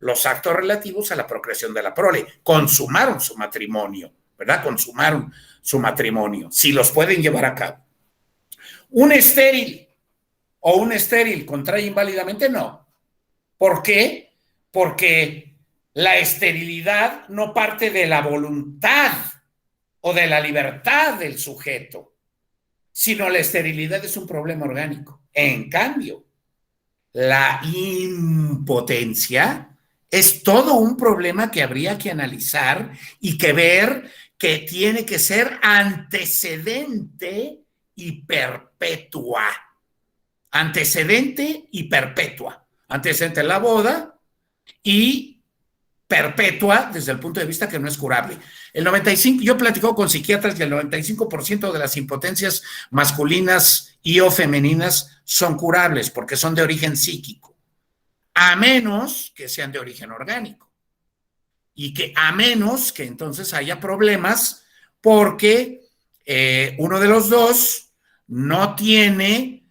los actos relativos a la procreación de la prole, consumaron su matrimonio, ¿verdad? Consumaron su matrimonio, si los pueden llevar a cabo. Un estéril o un estéril contrae inválidamente, no. ¿Por qué? Porque la esterilidad no parte de la voluntad o de la libertad del sujeto, sino la esterilidad es un problema orgánico. En cambio, la impotencia es todo un problema que habría que analizar y que ver que tiene que ser antecedente y perpetua. Antecedente y perpetua. Antecedente la boda y perpetua desde el punto de vista que no es curable. El 95%, yo platico con psiquiatras y el 95% de las impotencias masculinas y o femeninas son curables porque son de origen psíquico, a menos que sean de origen orgánico y que a menos que entonces haya problemas porque uno de los dos no tiene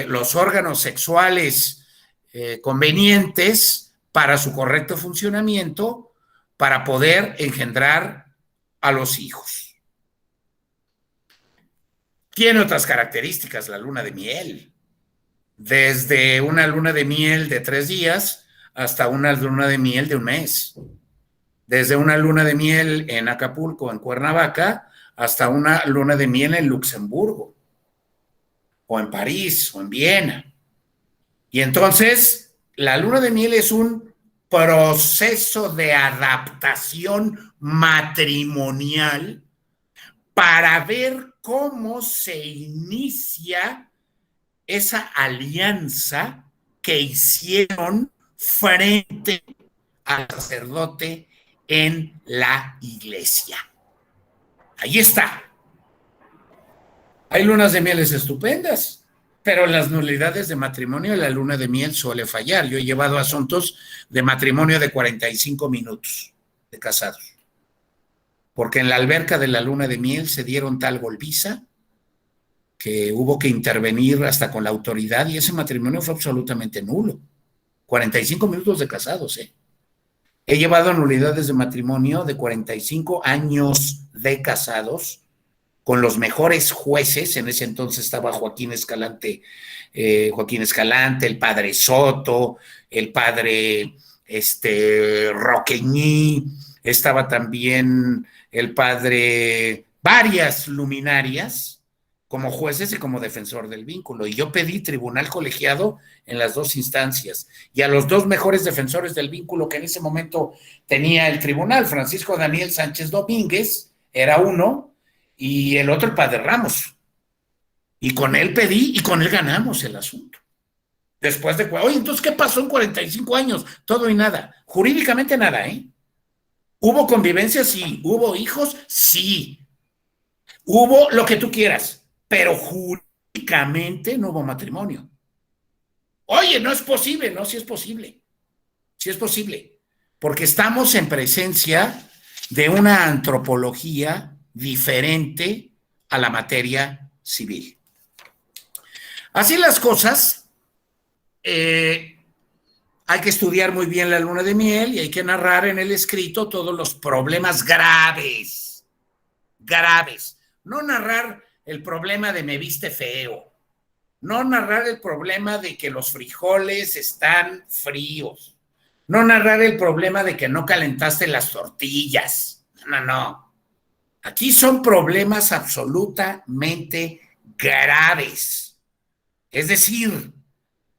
los órganos sexuales convenientes para su correcto funcionamiento para poder engendrar a los hijos. Tiene otras características la luna de miel, desde una luna de miel de 3 días hasta una luna de miel de 1 mes, desde una luna de miel en Acapulco, en Cuernavaca, hasta una luna de miel en Luxemburgo, o en París, o en Viena. Y entonces, la luna de miel es un proceso de adaptación matrimonial para ver cómo se inicia esa alianza que hicieron frente al sacerdote en la iglesia. Ahí está. Hay lunas de mieles estupendas, pero las nulidades de matrimonio, la luna de miel suele fallar. Yo he llevado asuntos de matrimonio de 45 minutos de casados, porque en la alberca de la luna de miel se dieron tal golpiza que hubo que intervenir hasta con la autoridad y ese matrimonio fue absolutamente nulo. 45 minutos de casados, ¿eh? He llevado nulidades de matrimonio de 45 años de casados con los mejores jueces. En ese entonces estaba Joaquín Escalante, el padre Soto, el padre Roqueñí, estaba también el padre, varias luminarias como jueces y como defensor del vínculo. Y yo pedí tribunal colegiado en las 2 instancias. Y a los 2 mejores defensores del vínculo que en ese momento tenía el tribunal, Francisco Daniel Sánchez Domínguez, era uno, y el otro el padre Ramos. Y con él pedí y con él ganamos el asunto. Después de, oye, entonces, ¿qué pasó en 45 años? Todo y nada. Jurídicamente nada, ¿eh? ¿Hubo convivencia? Sí. ¿Hubo hijos? Sí. Hubo lo que tú quieras, pero jurídicamente no hubo matrimonio. Oye, no es posible. No, sí es posible. Sí es posible. Porque estamos en presencia de una antropología diferente a la materia civil. Así las cosas, hay que estudiar muy bien la luna de miel y hay que narrar en el escrito todos los problemas graves, graves. No narrar el problema de me viste feo, no narrar el problema de que los frijoles están fríos, no narrar el problema de que no calentaste las tortillas. No, no. Aquí son problemas absolutamente graves. Es decir,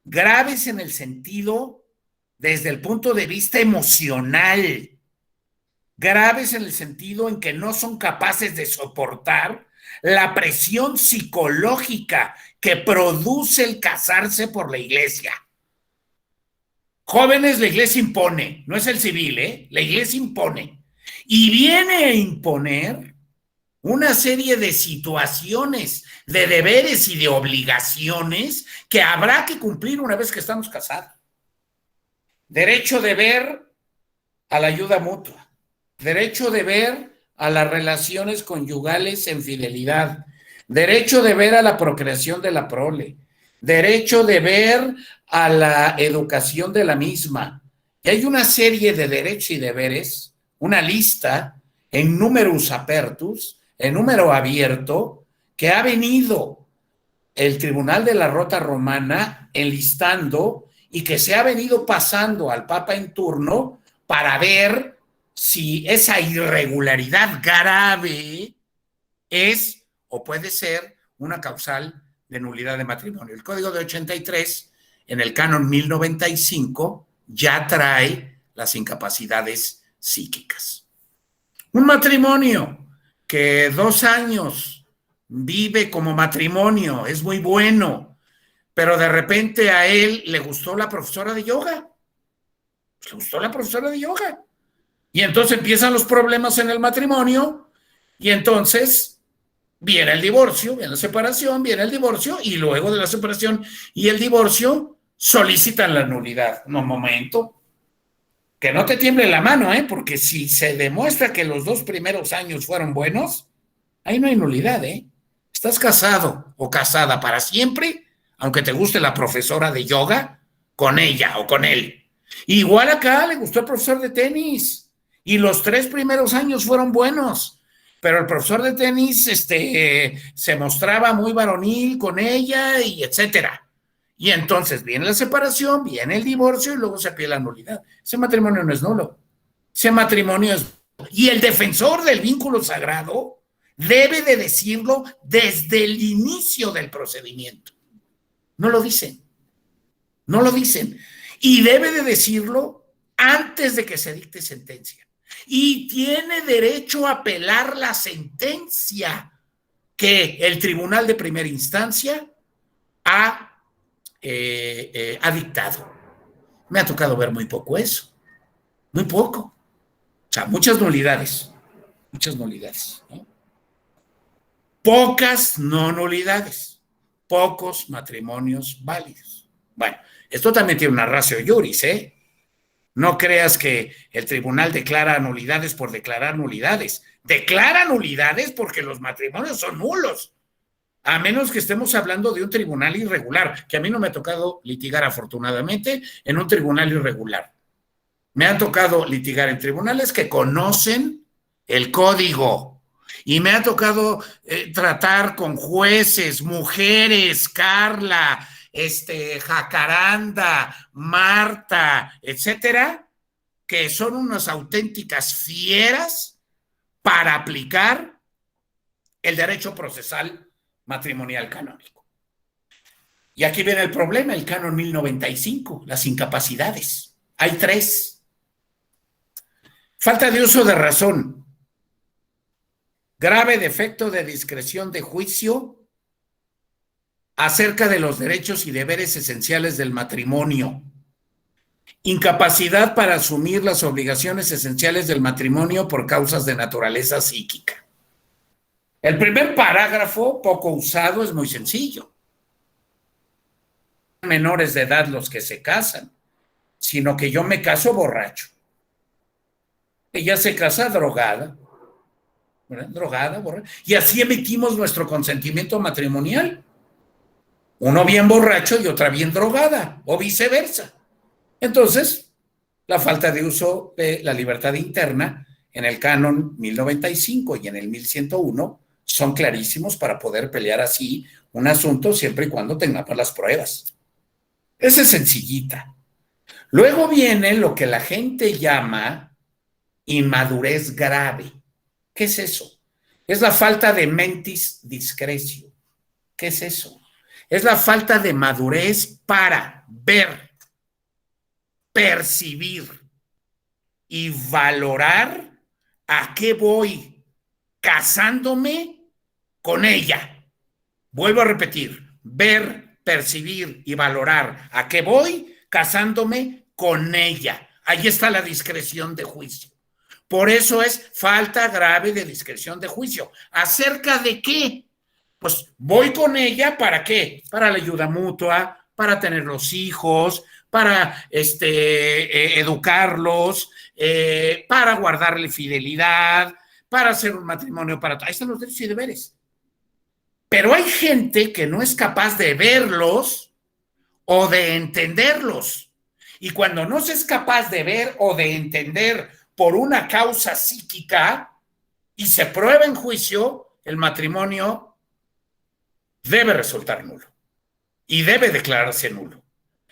graves en el sentido desde el punto de vista emocional, graves en el sentido en que no son capaces de soportar la presión psicológica que produce el casarse por la iglesia. Jóvenes, la iglesia impone, no es el civil, ¿eh? La iglesia impone. Y viene a imponer una serie de situaciones, de deberes y de obligaciones que habrá que cumplir una vez que estamos casados. Derecho de ver a la ayuda mutua, derecho de ver a las relaciones conyugales en fidelidad, derecho de ver a la procreación de la prole, derecho de ver a la educación de la misma. Y hay una serie de derechos y deberes, una lista en numerus apertus, en número abierto, que ha venido el Tribunal de la Rota Romana enlistando y que se ha venido pasando al Papa en turno para ver si esa irregularidad grave es o puede ser una causal de nulidad de matrimonio. El Código de 83, en el Canon 1095, ya trae las incapacidades psíquicas. Un matrimonio que 2 años vive como matrimonio, es muy bueno, pero de repente a él le gustó la profesora de yoga. Le gustó la profesora de yoga. Y entonces empiezan los problemas en el matrimonio y entonces viene el divorcio, viene la separación, viene el divorcio y luego de la separación y el divorcio solicitan la nulidad. No, momento. Que no te tiemble la mano, porque si se demuestra que los 2 primeros años fueron buenos, ahí no hay nulidad, Estás casado o casada para siempre, aunque te guste la profesora de yoga, con ella o con él. Igual acá le gustó el profesor de tenis y los 3 primeros años fueron buenos, pero el profesor de tenis se mostraba muy varonil con ella y etcétera. Y entonces viene la separación, viene el divorcio y luego se pide la nulidad. Ese matrimonio no es nulo. Ese matrimonio es... Y el defensor del vínculo sagrado debe de decirlo desde el inicio del procedimiento. No lo dicen. No lo dicen. Y debe de decirlo antes de que se dicte sentencia. Y tiene derecho a apelar la sentencia que el tribunal de primera instancia ha dictado. Me ha tocado ver muy poco eso. Muy poco. O sea, muchas nulidades. Muchas nulidades, ¿no? Pocas no nulidades. Pocos matrimonios válidos. Bueno, esto también tiene una ratio iuris, No creas que el tribunal declara nulidades por declarar nulidades. Declara nulidades porque los matrimonios son nulos. A menos que estemos hablando de un tribunal irregular, que a mí no me ha tocado litigar afortunadamente en un tribunal irregular. Me ha tocado litigar en tribunales que conocen el código y me ha tocado tratar con jueces, mujeres, Carla, Jacaranda, Marta, etcétera, que son unas auténticas fieras para aplicar el derecho procesal matrimonial canónico. Y aquí viene el problema, el Canon 1095, las incapacidades. Hay 3. Falta de uso de razón, grave defecto de discreción de juicio acerca de los derechos y deberes esenciales del matrimonio, incapacidad para asumir las obligaciones esenciales del matrimonio por causas de naturaleza psíquica. El primer parágrafo, poco usado, es muy sencillo. Menores de edad los que se casan, sino que yo me caso borracho. Ella se casa drogada, ¿verdad? Drogada, borracha. Y así emitimos nuestro consentimiento matrimonial. Uno bien borracho y otra bien drogada, o viceversa. Entonces, la falta de uso de la libertad interna en el canon 1095 y en el 1101 son clarísimos para poder pelear así un asunto siempre y cuando tengamos las pruebas. Esa es sencillita. Luego viene lo que la gente llama inmadurez grave. ¿Qué es eso? Es la falta de mentis discretio. ¿Qué es eso? Es la falta de madurez para ver, percibir y valorar a qué voy casándome con ella. Vuelvo a repetir, ver, percibir y valorar a qué voy casándome con ella. Ahí está la discreción de juicio. Por eso es falta grave de discreción de juicio. ¿Acerca de qué? Pues voy con ella, ¿para qué? Para la ayuda mutua, para tener los hijos, para educarlos, para guardarle fidelidad, para hacer un matrimonio para... Ahí están los derechos y deberes. Pero hay gente que no es capaz de verlos o de entenderlos. Y cuando no se es capaz de ver o de entender por una causa psíquica y se prueba en juicio, el matrimonio debe resultar nulo y debe declararse nulo.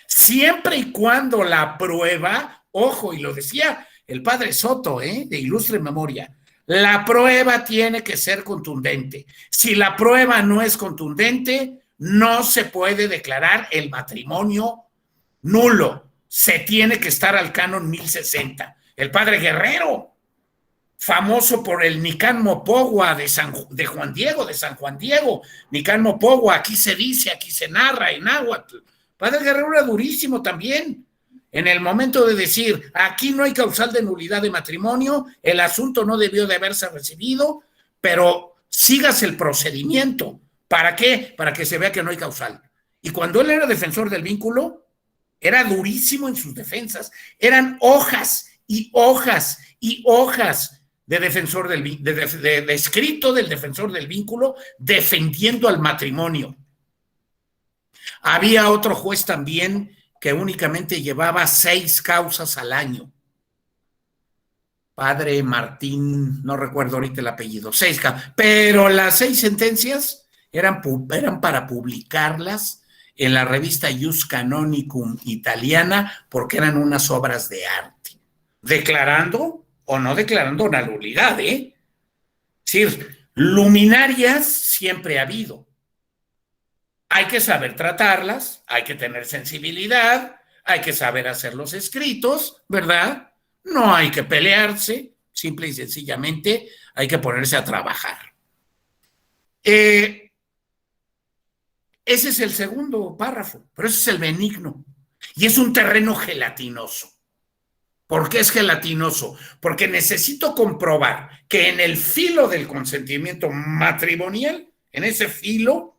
Siempre y cuando la prueba, ojo, y lo decía el padre Soto, de ilustre memoria, la prueba tiene que ser contundente. Si la prueba no es contundente, no se puede declarar el matrimonio nulo. Se tiene que estar al canon 1060. El padre Guerrero, famoso por el Nicán Mopogua de San Juan Diego. Nicán Mopogua, aquí se dice, aquí se narra en náhuatl. Padre Guerrero era durísimo también. En el momento de decir, aquí no hay causal de nulidad de matrimonio, el asunto no debió de haberse recibido, pero sígase el procedimiento. ¿Para qué? Para que se vea que no hay causal. Y cuando él era defensor del vínculo, era durísimo en sus defensas. Eran hojas y hojas y hojas de defensor de escrito del defensor del vínculo defendiendo al matrimonio. Había otro juez también que únicamente llevaba 6 causas al año. Padre Martín, no recuerdo ahorita el apellido, 6 causas, pero las 6 sentencias eran para publicarlas en la revista Ius Canonicum italiana porque eran unas obras de arte, declarando o no declarando una nulidad, Es decir, luminarias siempre ha habido. Hay que saber tratarlas, hay que tener sensibilidad, hay que saber hacer los escritos, ¿verdad? No hay que pelearse, simple y sencillamente hay que ponerse a trabajar. Ese es el segundo párrafo, pero ese es el benigno. Y es un terreno gelatinoso. ¿Por qué es gelatinoso? Porque necesito comprobar que en el filo del consentimiento matrimonial, en ese filo,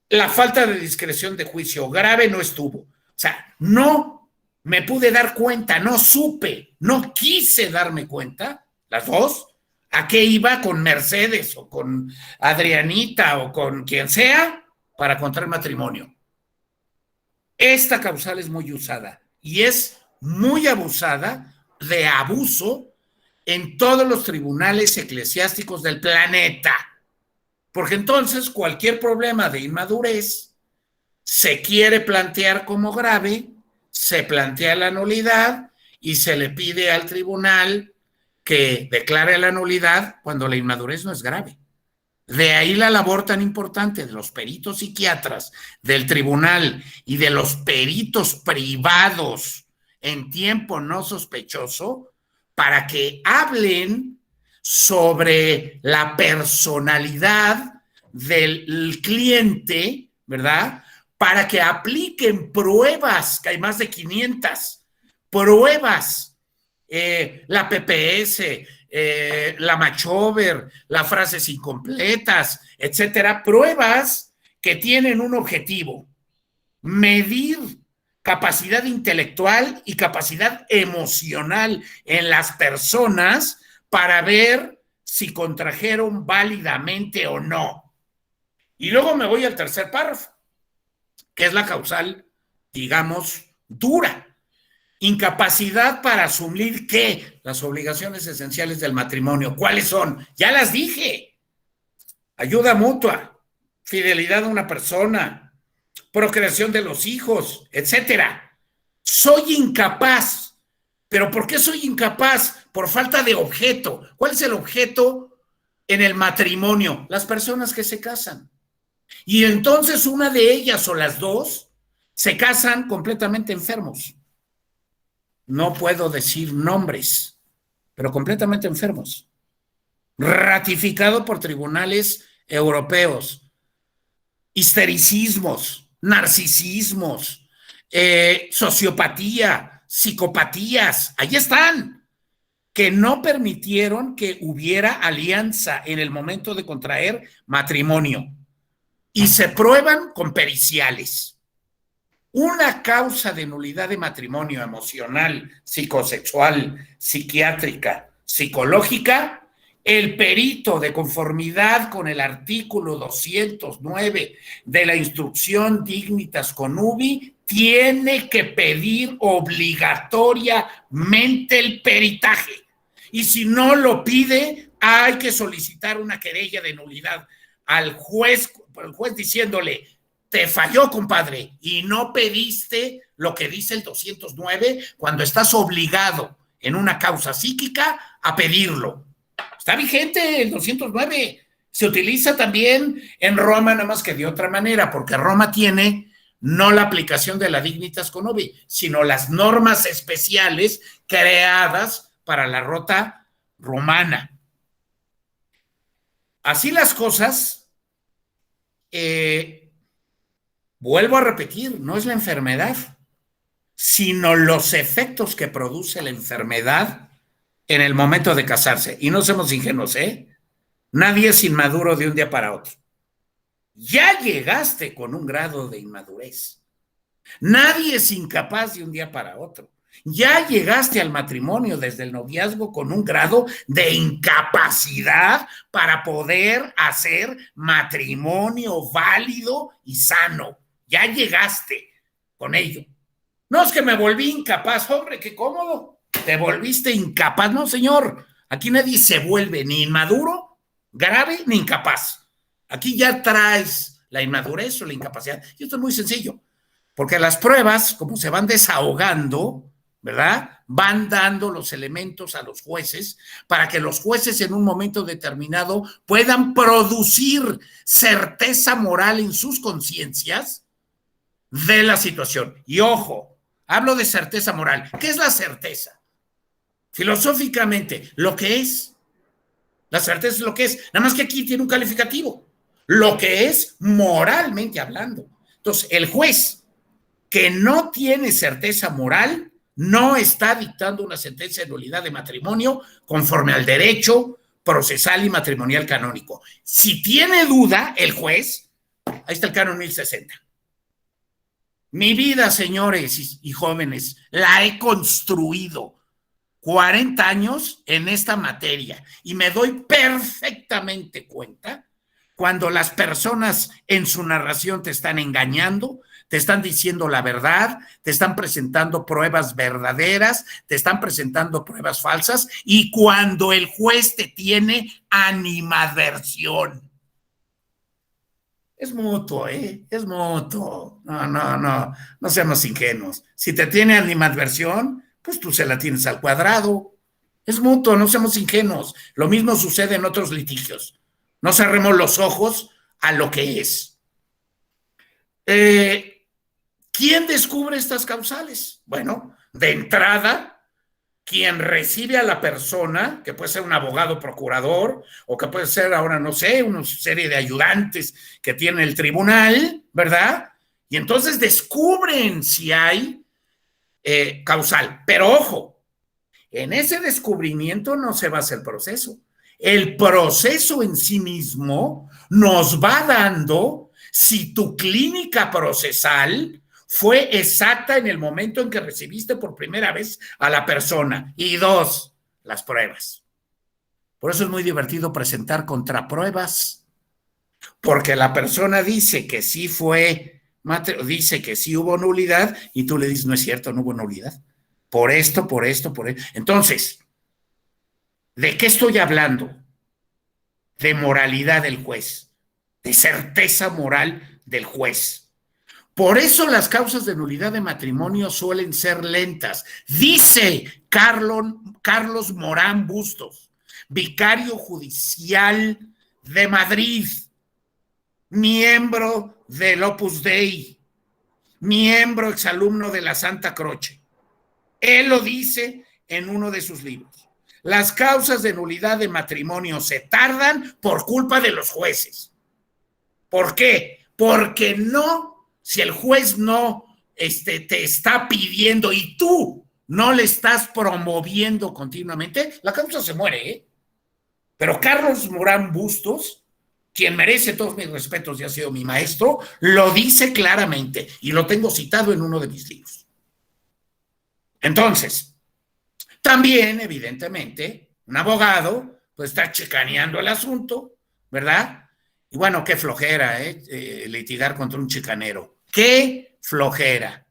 la falta de discreción de juicio grave no estuvo. O sea, no me pude dar cuenta, no supe, no quise darme cuenta, las dos, a qué iba con Mercedes o con Adrianita o con quien sea para contraer matrimonio. Esta causal es muy usada y es muy abusada de abuso en todos los tribunales eclesiásticos del planeta. Porque entonces cualquier problema de inmadurez se quiere plantear como grave, se plantea la nulidad y se le pide al tribunal que declare la nulidad cuando la inmadurez no es grave. De ahí la labor tan importante de los peritos psiquiatras, del tribunal y de los peritos privados en tiempo no sospechoso para que hablen sobre la personalidad del cliente, ¿verdad? Para que apliquen pruebas, que hay más de 500 pruebas, la PPS, la Machover, las frases incompletas, etcétera, pruebas que tienen un objetivo: medir capacidad intelectual y capacidad emocional en las personas para ver si contrajeron válidamente o no. Y luego me voy al tercer párrafo, que es la causal, digamos, dura. Incapacidad para asumir, ¿qué? Las obligaciones esenciales del matrimonio. ¿Cuáles son? Ya las dije. Ayuda mutua, fidelidad a una persona, procreación de los hijos, etcétera. Soy incapaz. ¿Pero por qué soy incapaz? Por falta de objeto. ¿Cuál es el objeto en el matrimonio? Las personas que se casan. Y entonces una de ellas o las dos se casan completamente enfermos. No puedo decir nombres, pero completamente enfermos. Ratificado por tribunales europeos. Histericismos, narcisismos, sociopatía, psicopatías, ahí están, que no permitieron que hubiera alianza en el momento de contraer matrimonio. Y se prueban con periciales. Una causa de nulidad de matrimonio emocional, psicosexual, psiquiátrica, psicológica, el perito de conformidad con el artículo 209 de la instrucción Dignitas Connubii tiene que pedir obligatoriamente el peritaje. Y si no lo pide, hay que solicitar una querella de nulidad al juez, el juez diciéndole: te falló, compadre, y no pediste lo que dice el 209 cuando estás obligado en una causa psíquica a pedirlo. Está vigente el 209. Se utiliza también en Roma, nada más que de otra manera, porque Roma tiene no la aplicación de la Dignitas Connubii, sino las normas especiales creadas para la rota romana. Así las cosas, vuelvo a repetir, no es la enfermedad, sino los efectos que produce la enfermedad en el momento de casarse. Y no somos ingenuos, ¿eh? Nadie es inmaduro de un día para otro. Ya llegaste con un grado de inmadurez. Nadie es incapaz de un día para otro. Ya llegaste al matrimonio desde el noviazgo con un grado de incapacidad para poder hacer matrimonio válido y sano. Ya llegaste con ello. No es que me volví incapaz, hombre, qué cómodo. Te volviste incapaz. No, señor. Aquí nadie se vuelve ni inmaduro, grave, ni incapaz. Aquí ya traes la inmadurez o la incapacidad. Y esto es muy sencillo, porque las pruebas, como se van desahogando, ¿verdad?, van dando los elementos a los jueces para que los jueces en un momento determinado puedan producir certeza moral en sus conciencias de la situación. Y ojo, hablo de certeza moral. ¿Qué es la certeza? Filosóficamente, lo que es. La certeza es lo que es. Nada más que aquí tiene un calificativo. Lo que es moralmente hablando. Entonces, el juez que no tiene certeza moral no está dictando una sentencia de nulidad de matrimonio conforme al derecho procesal y matrimonial canónico. Si tiene duda el juez, ahí está el canon 1060. Mi vida, señores y jóvenes, la he construido 40 años en esta materia y me doy perfectamente cuenta cuando las personas en su narración te están engañando, te están diciendo la verdad, te están presentando pruebas verdaderas, te están presentando pruebas falsas, y cuando el juez te tiene animadversión. Es mutuo, es mutuo. No seamos ingenuos. Si te tiene animadversión, pues tú se la tienes al cuadrado. Es mutuo, no seamos ingenuos. Lo mismo sucede en otros litigios. No cerremos los ojos a lo que es. ¿Quién descubre estas causales? Bueno, de entrada, quien recibe a la persona, que puede ser un abogado procurador, o que puede ser ahora, no sé, una serie de ayudantes que tiene el tribunal, ¿verdad? Y entonces descubren si hay causal. Pero ojo, en ese descubrimiento no se basa el proceso. El proceso en sí mismo nos va dando si tu clínica procesal fue exacta en el momento en que recibiste por primera vez a la persona. Y dos, las pruebas. Por eso es muy divertido presentar contrapruebas, porque la persona dice que sí hubo nulidad y tú le dices, no es cierto, no hubo nulidad. por esto, por esto, por esto. Entonces, ¿de qué estoy hablando? De moralidad del juez, de certeza moral del juez. Por eso las causas de nulidad de matrimonio suelen ser lentas. Dice Carlos Morán Bustos, vicario judicial de Madrid, miembro del Opus Dei, miembro exalumno de la Santa Croce. Él lo dice en uno de sus libros. Las causas de nulidad de matrimonio se tardan por culpa de los jueces. ¿Por qué? Porque no, si el juez no te está pidiendo y tú no le estás promoviendo continuamente, la causa se muere, ¿eh? Pero Carlos Morán Bustos, quien merece todos mis respetos y ha sido mi maestro, lo dice claramente y lo tengo citado en uno de mis libros. Entonces, también, evidentemente, un abogado pues está chicaneando el asunto, ¿verdad? Y bueno, qué flojera, litigar contra un chicanero. ¡Qué flojera!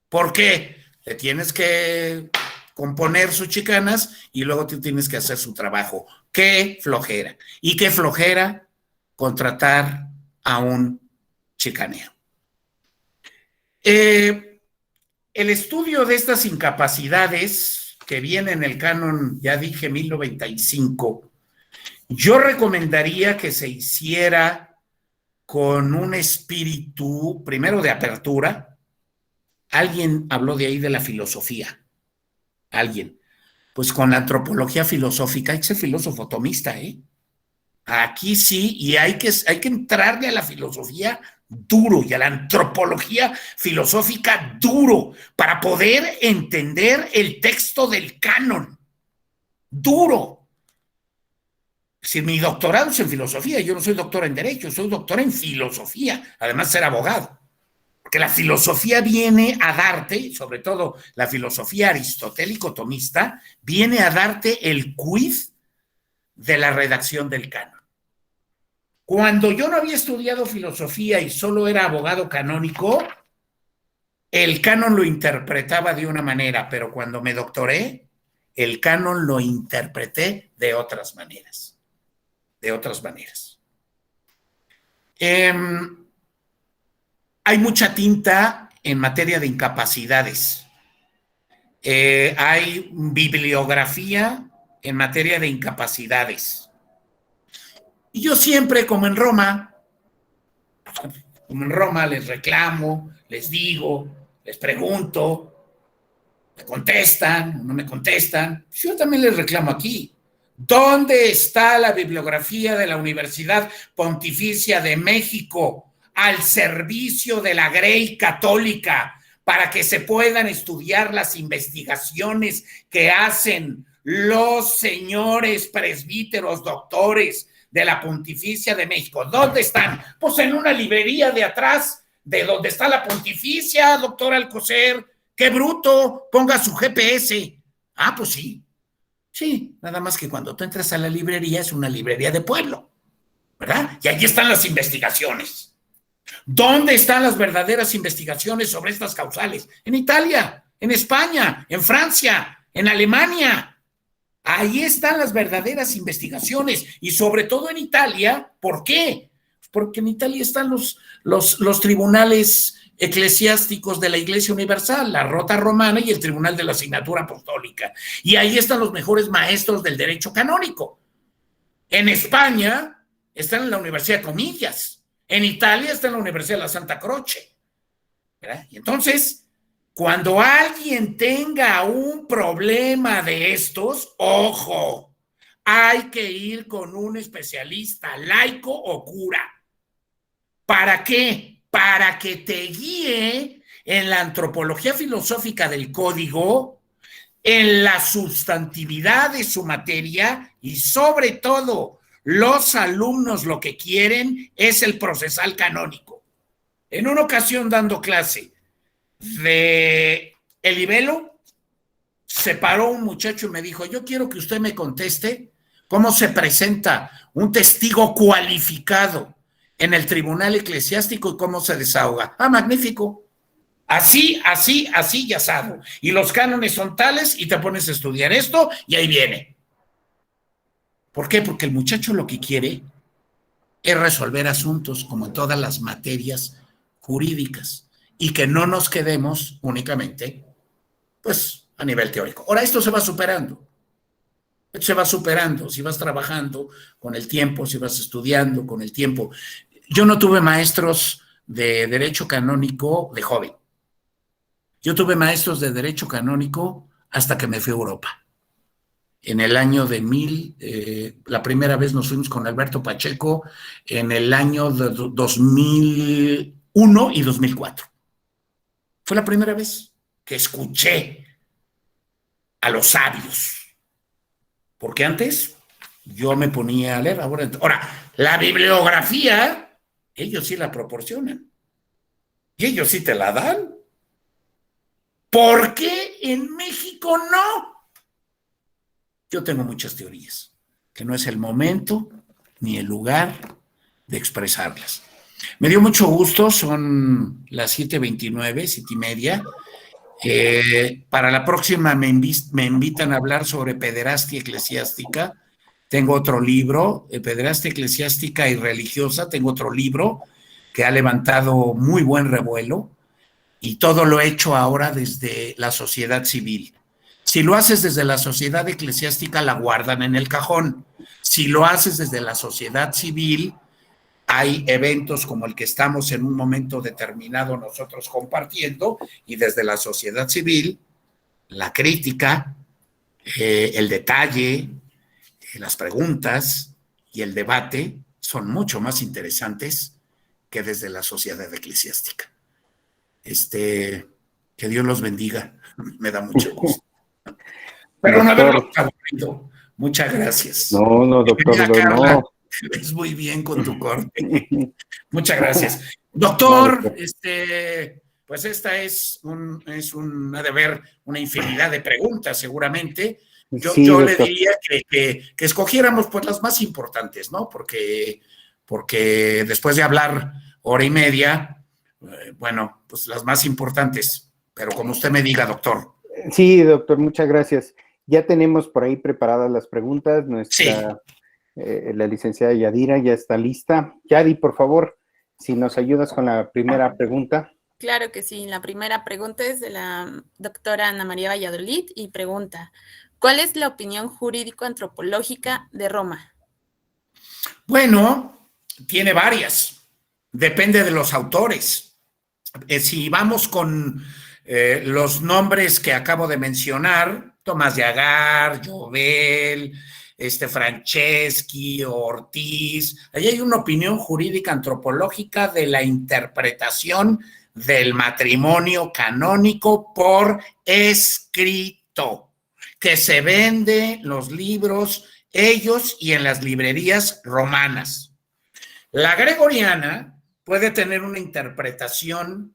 ¿Por qué? Le tienes que componer sus chicanas y luego tú tienes que hacer su trabajo. ¡Qué flojera! Y qué flojera contratar a un chicanero. El estudio de estas incapacidades que viene en el canon, ya dije, 1095, yo recomendaría que se hiciera con un espíritu, primero de apertura. Alguien habló de ahí de la filosofía. Alguien. Pues con la antropología filosófica, hay que ser filósofo tomista, ¿eh? Aquí sí, y hay que entrarle a la filosofía duro y a la antropología filosófica duro para poder entender el texto del canon. Duro. Si mi doctorado es en filosofía, yo no soy doctor en derecho, soy doctor en filosofía, además de ser abogado. Porque la filosofía viene a darte, sobre todo la filosofía aristotélico-tomista, viene a darte el quiz de la redacción del canon. Cuando yo no había estudiado filosofía y solo era abogado canónico, el canon lo interpretaba de una manera, pero cuando me doctoré, el canon lo interpreté de otras maneras. De otras maneras. Hay mucha tinta en materia de incapacidades. Hay bibliografía en materia de incapacidades. Y yo siempre, como en Roma, les reclamo, les digo, les pregunto, me contestan, no me contestan. Yo también les reclamo aquí. ¿Dónde está la bibliografía de la Universidad Pontificia de México al servicio de la Grey Católica para que se puedan estudiar las investigaciones que hacen los señores presbíteros doctores de la Pontificia de México? ¿Dónde están? Pues en una librería de atrás de donde está la Pontificia, doctor Alcocer. ¡Qué bruto! Ponga su GPS. Ah, pues sí. Sí, nada más que cuando tú entras a la librería es una librería de pueblo, ¿verdad? Y allí están las investigaciones. ¿Dónde están las verdaderas investigaciones sobre estas causales? En Italia, en España, en Francia, en Alemania. Ahí están las verdaderas investigaciones y sobre todo en Italia. ¿Por qué? Porque en Italia están los tribunales eclesiásticos de la Iglesia Universal, la Rota Romana y el Tribunal de la Asignatura Apostólica. Y ahí están los mejores maestros del derecho canónico. En España están en la Universidad de Comillas. En Italia está en la Universidad de la Santa Croce. ¿Verdad? Y entonces, cuando alguien tenga un problema de estos, ojo, hay que ir con un especialista, laico o cura. ¿Para qué? Para que te guíe en la antropología filosófica del código, en la sustantividad de su materia y sobre todo, los alumnos lo que quieren es el procesal canónico. En una ocasión dando clase de el libelo, se paró un muchacho y me dijo, yo quiero que usted me conteste cómo se presenta un testigo cualificado en el tribunal eclesiástico y cómo se desahoga. Ah, magnífico. Así y asado. Y los cánones son tales y te pones a estudiar esto y ahí viene. ¿Por qué? Porque el muchacho lo que quiere es resolver asuntos como en todas las materias jurídicas y que no nos quedemos únicamente, pues, a nivel teórico. Ahora, esto se va superando. Esto se va superando si vas trabajando con el tiempo, si vas estudiando con el tiempo. Yo no tuve maestros de derecho canónico de joven. Yo tuve maestros de derecho canónico hasta que me fui a Europa. En el año de la primera vez nos fuimos con Alberto Pacheco en el año de 2001 y 2004. Fue la primera vez que escuché a los sabios. Porque antes yo me ponía a leer. Ahora, la bibliografía, ellos sí la proporcionan. Y ellos sí te la dan. ¿Por qué en México no? Yo tengo muchas teorías, que no es el momento ni el lugar de expresarlas. Me dio mucho gusto, son las 7:29, 7:30. Para la próxima me invitan a hablar sobre pederastia eclesiástica. Tengo otro libro, Pederastia eclesiástica y religiosa. Tengo otro libro que ha levantado muy buen revuelo y todo lo he hecho ahora desde la sociedad civil. Si lo haces desde la sociedad eclesiástica, la guardan en el cajón. Si lo haces desde la sociedad civil, hay eventos como el que estamos en un momento determinado nosotros compartiendo, y desde la sociedad civil, la crítica, el detalle, las preguntas y el debate son mucho más interesantes que desde la sociedad eclesiástica. Que Dios los bendiga, me da mucho gusto. Pero no haberlo aburrido. Muchas gracias. No, doctor, Carla, no. ves muy bien con tu corte. Muchas gracias. Doctor, pues esta ha de haber una infinidad de preguntas, seguramente. Yo le diría que escogiéramos pues las más importantes, ¿no? Porque después de hablar hora y media, bueno, pues las más importantes, pero como usted me diga, doctor. Sí, doctor, muchas gracias. Ya tenemos por ahí preparadas las preguntas. Nuestra, la licenciada Yadira ya está lista. Yadi, por favor, si nos ayudas con la primera pregunta. Claro que sí. La primera pregunta es de la doctora Ana María Valladolid y pregunta: ¿cuál es la opinión jurídico-antropológica de Roma? Bueno, tiene varias. Depende de los autores. Si vamos con los nombres que acabo de mencionar, Tomás de Agar, Jovel, Franceschi, Ortiz, ahí hay una opinión jurídica antropológica de la interpretación del matrimonio canónico por escrito, que se vende los libros, ellos y en las librerías romanas. La gregoriana puede tener una interpretación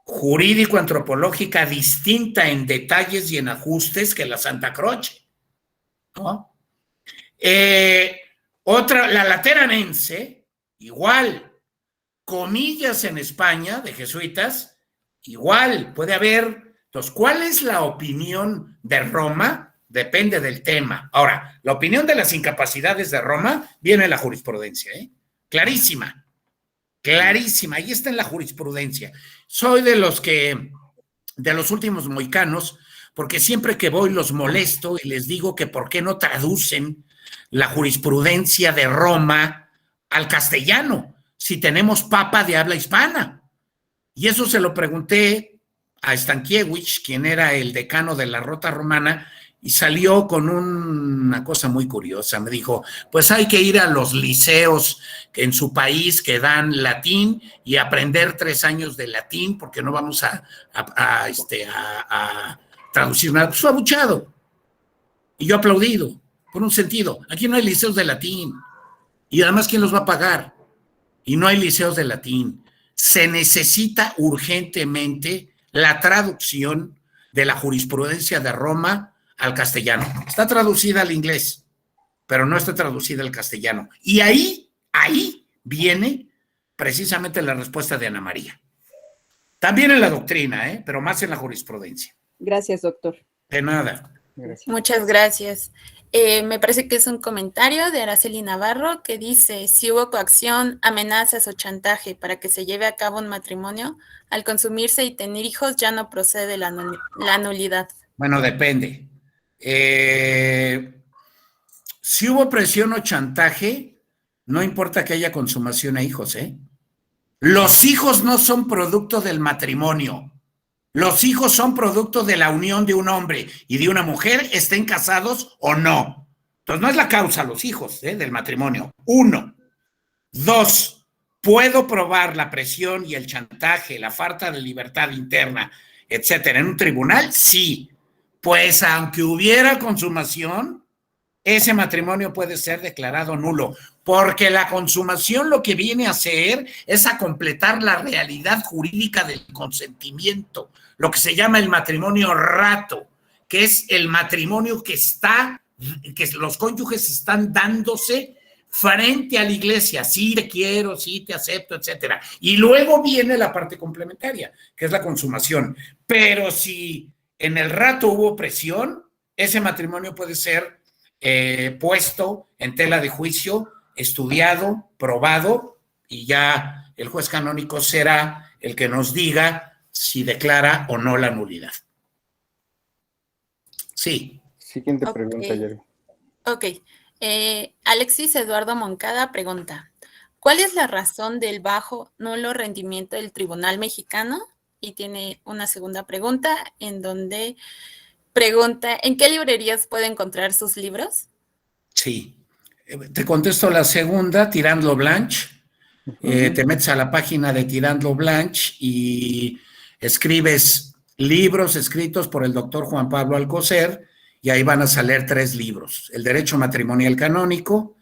jurídico-antropológica distinta en detalles y en ajustes que la Santa Croce, ¿no? La lateranense, igual. Comillas en España, de jesuitas, igual. Puede haber. Entonces, ¿cuál es la opinión de Roma? Depende del tema. Ahora, la opinión de las incapacidades de Roma viene en la jurisprudencia, clarísima. Clarísima, ahí está en la jurisprudencia. Soy de los últimos mohicanos, porque siempre que voy los molesto y les digo que por qué no traducen la jurisprudencia de Roma al castellano, si tenemos papa de habla hispana. Y eso se lo pregunté a Stankiewicz, quien era el decano de la Rota Romana, y salió con una cosa muy curiosa. Me dijo, pues hay que ir a los liceos en su país que dan latín y aprender 3 años de latín, porque no vamos a traducir nada. Pues fue abuchado. Y yo aplaudido, por un sentido. Aquí no hay liceos de latín. Y además, ¿quién los va a pagar? Y no hay liceos de latín. Se necesita urgentemente la traducción de la jurisprudencia de Roma al castellano. Está traducida al inglés, pero no está traducida al castellano. Y ahí viene precisamente la respuesta de Ana María. También en la doctrina, pero más en la jurisprudencia. Gracias, doctor. De nada. Gracias. Muchas gracias. Me parece que es un comentario de Araceli Navarro que dice, si hubo coacción, amenazas o chantaje para que se lleve a cabo un matrimonio, al consumirse y tener hijos ya no procede la nulidad. Bueno, depende. Si hubo presión o chantaje, no importa que haya consumación de hijos, Los hijos no son producto del matrimonio. Los hijos son producto de la unión de un hombre y de una mujer, estén casados o no. Entonces no es la causa los hijos del matrimonio. 1. 2. ¿Puedo probar la presión y el chantaje, la falta de libertad interna, etcétera, en un tribunal? Sí. Pues aunque hubiera consumación, ese matrimonio puede ser declarado nulo, porque la consumación lo que viene a hacer es a completar la realidad jurídica del consentimiento, lo que se llama el matrimonio rato, que es el matrimonio que los cónyuges están dándose frente a la iglesia, sí te quiero, sí te acepto, etcétera. Y luego viene la parte complementaria, que es la consumación. Pero si en el rato hubo presión, ese matrimonio puede ser puesto en tela de juicio, estudiado, probado, y ya el juez canónico será el que nos diga si declara o no la nulidad. Sí. Siguiente pregunta, Yari. Ok. Alexis Eduardo Moncada pregunta, ¿cuál es la razón del bajo nulo rendimiento del Tribunal Mexicano? Y tiene una segunda pregunta en donde pregunta, ¿en qué librerías puede encontrar sus libros? Sí. Te contesto la segunda, Tirando Blanche. Te metes a la página de Tirando Blanche y escribes libros escritos por el doctor Juan Pablo Alcocer y ahí van a salir 3 libros. El derecho matrimonial canónico,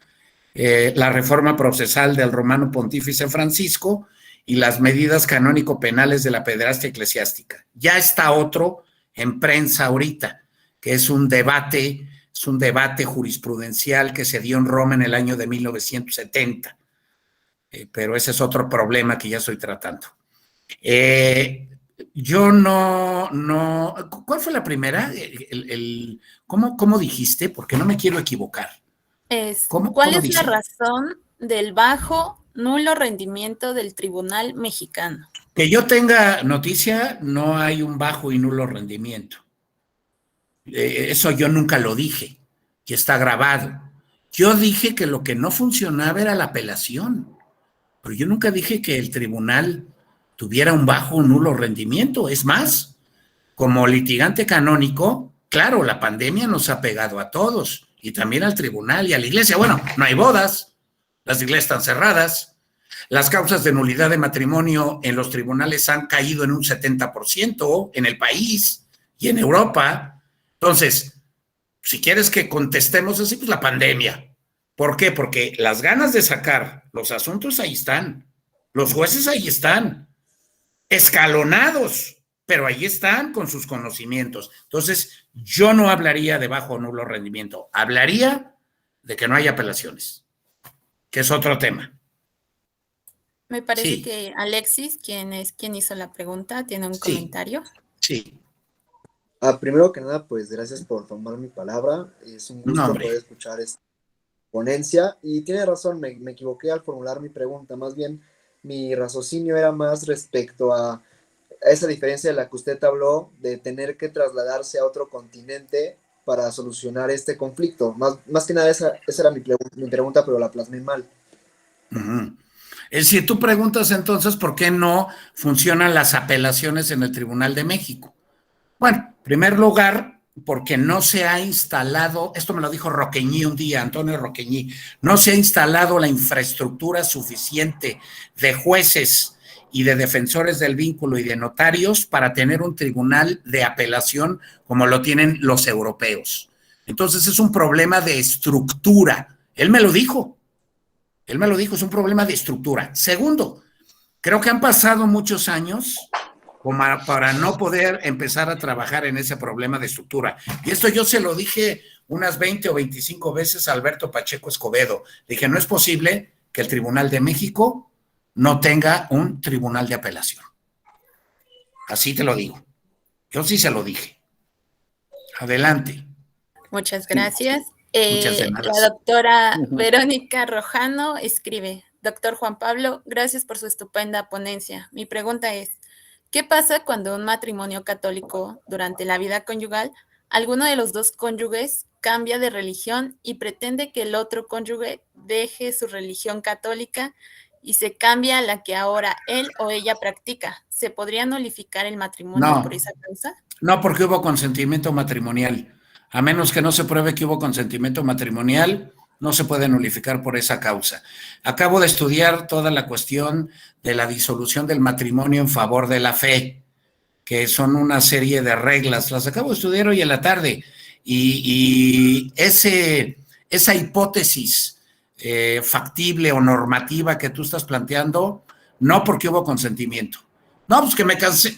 la reforma procesal del Romano Pontífice Francisco y las medidas canónico-penales de la pederastia eclesiástica. Ya está otro en prensa ahorita, que es un debate jurisprudencial que se dio en Roma en el año de 1970. Pero ese es otro problema que ya estoy tratando. Yo no, ¿cuál fue la primera? ¿Cómo dijiste? Porque no me quiero equivocar. ¿Cuál es la razón del bajo nulo rendimiento del Tribunal Mexicano? Que yo tenga noticia, no hay un bajo y nulo rendimiento. Eso yo nunca lo dije, y está grabado. Yo dije que lo que no funcionaba era la apelación, pero yo nunca dije que el tribunal tuviera un bajo o nulo rendimiento. Es más, como litigante canónico, claro, la pandemia nos ha pegado a todos, y también al tribunal y a la iglesia. Bueno, no hay bodas, las iglesias están cerradas, las causas de nulidad de matrimonio en los tribunales han caído en un 70% en el país y en Europa. Entonces, si quieres que contestemos así, pues la pandemia. ¿Por qué? Porque las ganas de sacar los asuntos ahí están, los jueces ahí están, escalonados, pero ahí están con sus conocimientos. Entonces, yo no hablaría de bajo o nulo rendimiento, hablaría de que no hay apelaciones, que es otro tema. Me parece que Alexis, quien hizo la pregunta, tiene un comentario. Sí. Primero que nada, pues gracias por tomar mi palabra. Es un gusto poder escuchar esta ponencia. Y tiene razón, me equivoqué al formular mi pregunta. Más bien, mi raciocinio era más respecto a esa diferencia de la que usted habló, de tener que trasladarse a otro continente para solucionar este conflicto. Más que nada, esa era mi pregunta, pero la plasmé mal. Es decir, tú preguntas entonces por qué no funcionan las apelaciones en el Tribunal de México. Bueno, en primer lugar, porque no se ha instalado, esto me lo dijo Roqueñí un día, Antonio Roqueñí, no se ha instalado la infraestructura suficiente de jueces y de defensores del vínculo y de notarios para tener un tribunal de apelación como lo tienen los europeos. Entonces es un problema de estructura. Él me lo dijo, es un problema de estructura. Segundo, creo que han pasado muchos años como para no poder empezar a trabajar en ese problema de estructura. Y esto yo se lo dije unas 20 o 25 veces a Alberto Pacheco Escobedo. Dije, no es posible que el Tribunal de México no tenga un tribunal de apelación. Así te lo digo. Yo sí se lo dije. Adelante. Muchas gracias. Muchas de nada. La doctora Verónica Rojano escribe: Doctor Juan Pablo, gracias por su estupenda ponencia. Mi pregunta es, ¿qué pasa cuando un matrimonio católico, durante la vida conyugal, alguno de los dos cónyuges cambia de religión y pretende que el otro cónyuge deje su religión católica y se cambia a la que ahora él o ella practica? ¿Se podría nulificar el matrimonio por esa causa? No, porque hubo consentimiento matrimonial. A menos que no se pruebe que hubo consentimiento matrimonial, no se puede nulificar por esa causa. Acabo de estudiar toda la cuestión de la disolución del matrimonio en favor de la fe, que son una serie de reglas. Las acabo de estudiar hoy en la tarde. Y esa hipótesis factible o normativa que tú estás planteando, no porque hubo consentimiento. No, pues que me cansé,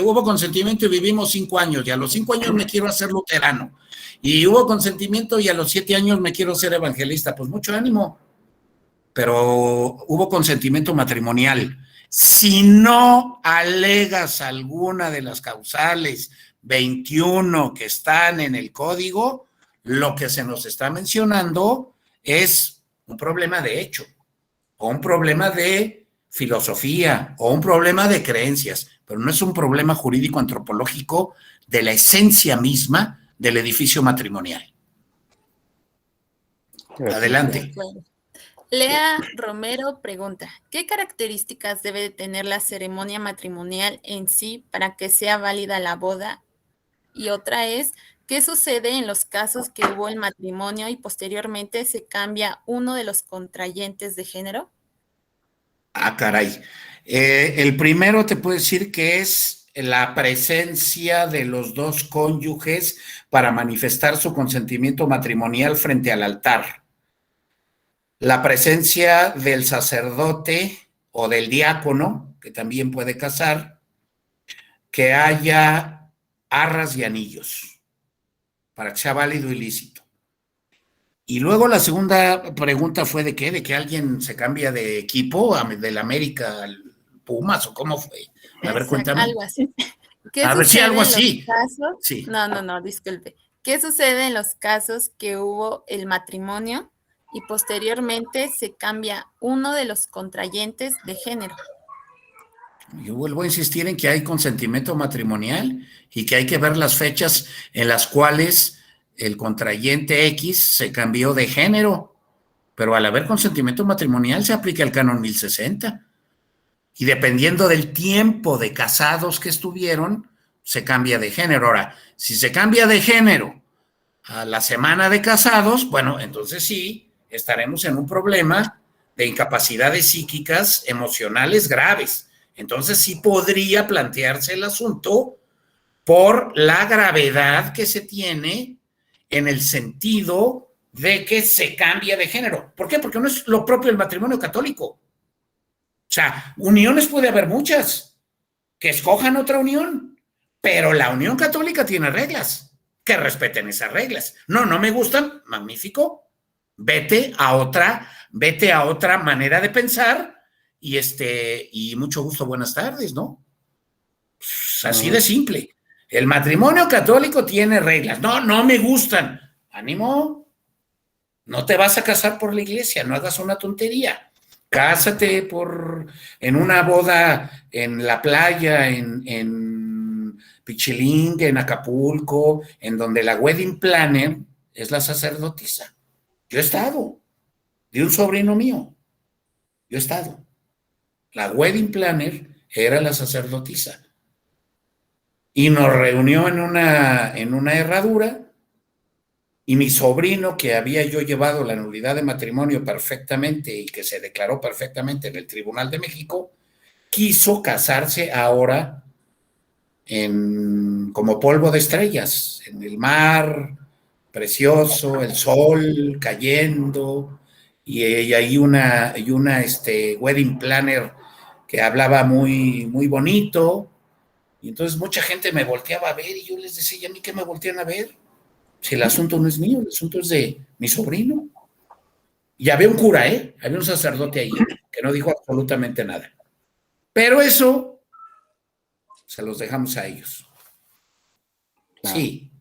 hubo consentimiento y vivimos 5 años, y a los 5 años me quiero hacer luterano, y hubo consentimiento y a los 7 años me quiero ser evangelista. Pues mucho ánimo, pero hubo consentimiento matrimonial. Si no alegas alguna de las causales 21 que están en el código, lo que se nos está mencionando es un problema de hecho, o un problema de filosofía, o un problema de creencias, pero no es un problema jurídico antropológico de la esencia misma del edificio matrimonial. Adelante. Lea Romero pregunta: ¿qué características debe de tener la ceremonia matrimonial en sí para que sea válida la boda? Y otra es: ¿qué sucede en los casos que hubo el matrimonio y posteriormente se cambia uno de los contrayentes de género? Ah, caray. El primero te puedo decir que es la presencia de los dos cónyuges para manifestar su consentimiento matrimonial frente al altar. La presencia del sacerdote o del diácono, que también puede casar, que haya arras y anillos, para que sea válido y lícito. Y luego la segunda pregunta fue ¿de qué? ¿De que alguien se cambia de equipo, del América al Pumas, o cómo fue? A ver, cuéntame. Algo así. A ver si algo así. Sí. No, disculpe. ¿Qué sucede en los casos que hubo el matrimonio y posteriormente se cambia uno de los contrayentes de género? Yo vuelvo a insistir en que hay consentimiento matrimonial y que hay que ver las fechas en las cuales el contrayente X se cambió de género, pero al haber consentimiento matrimonial se aplica el canon 1060. Y dependiendo del tiempo de casados que estuvieron, se cambia de género. Ahora, si se cambia de género a la semana de casados, bueno, entonces sí, estaremos en un problema de incapacidades psíquicas emocionales graves. Entonces sí podría plantearse el asunto por la gravedad que se tiene en el sentido de que se cambia de género. ¿Por qué? Porque no es lo propio del matrimonio católico. O sea, uniones puede haber muchas, que escojan otra unión, pero la unión católica tiene reglas, que respeten esas reglas. No me gustan, magnífico, vete a otra manera de pensar y mucho gusto, buenas tardes, ¿no? Pues así de simple. El matrimonio católico tiene reglas. No me gustan. Ánimo, no te vas a casar por la iglesia, no hagas una tontería. Cásate en una boda en la playa, en Pichilingue, en Acapulco, en donde la wedding planner es la sacerdotisa. Yo he estado, de un sobrino mío. Yo he estado. La wedding planner era la sacerdotisa. Y nos reunió en una herradura, y mi sobrino, que había yo llevado la nulidad de matrimonio perfectamente y que se declaró perfectamente en el Tribunal de México, quiso casarse ahora como polvo de estrellas, en el mar precioso, el sol cayendo, y hay una wedding planner que hablaba muy, muy bonito. Y entonces mucha gente me volteaba a ver y yo les decía, ¿y a mí qué me voltean a ver? Si el asunto no es mío, el asunto es de mi sobrino. Y había un cura, había un sacerdote ahí que no dijo absolutamente nada. Pero eso se los dejamos a ellos. Claro. Sí.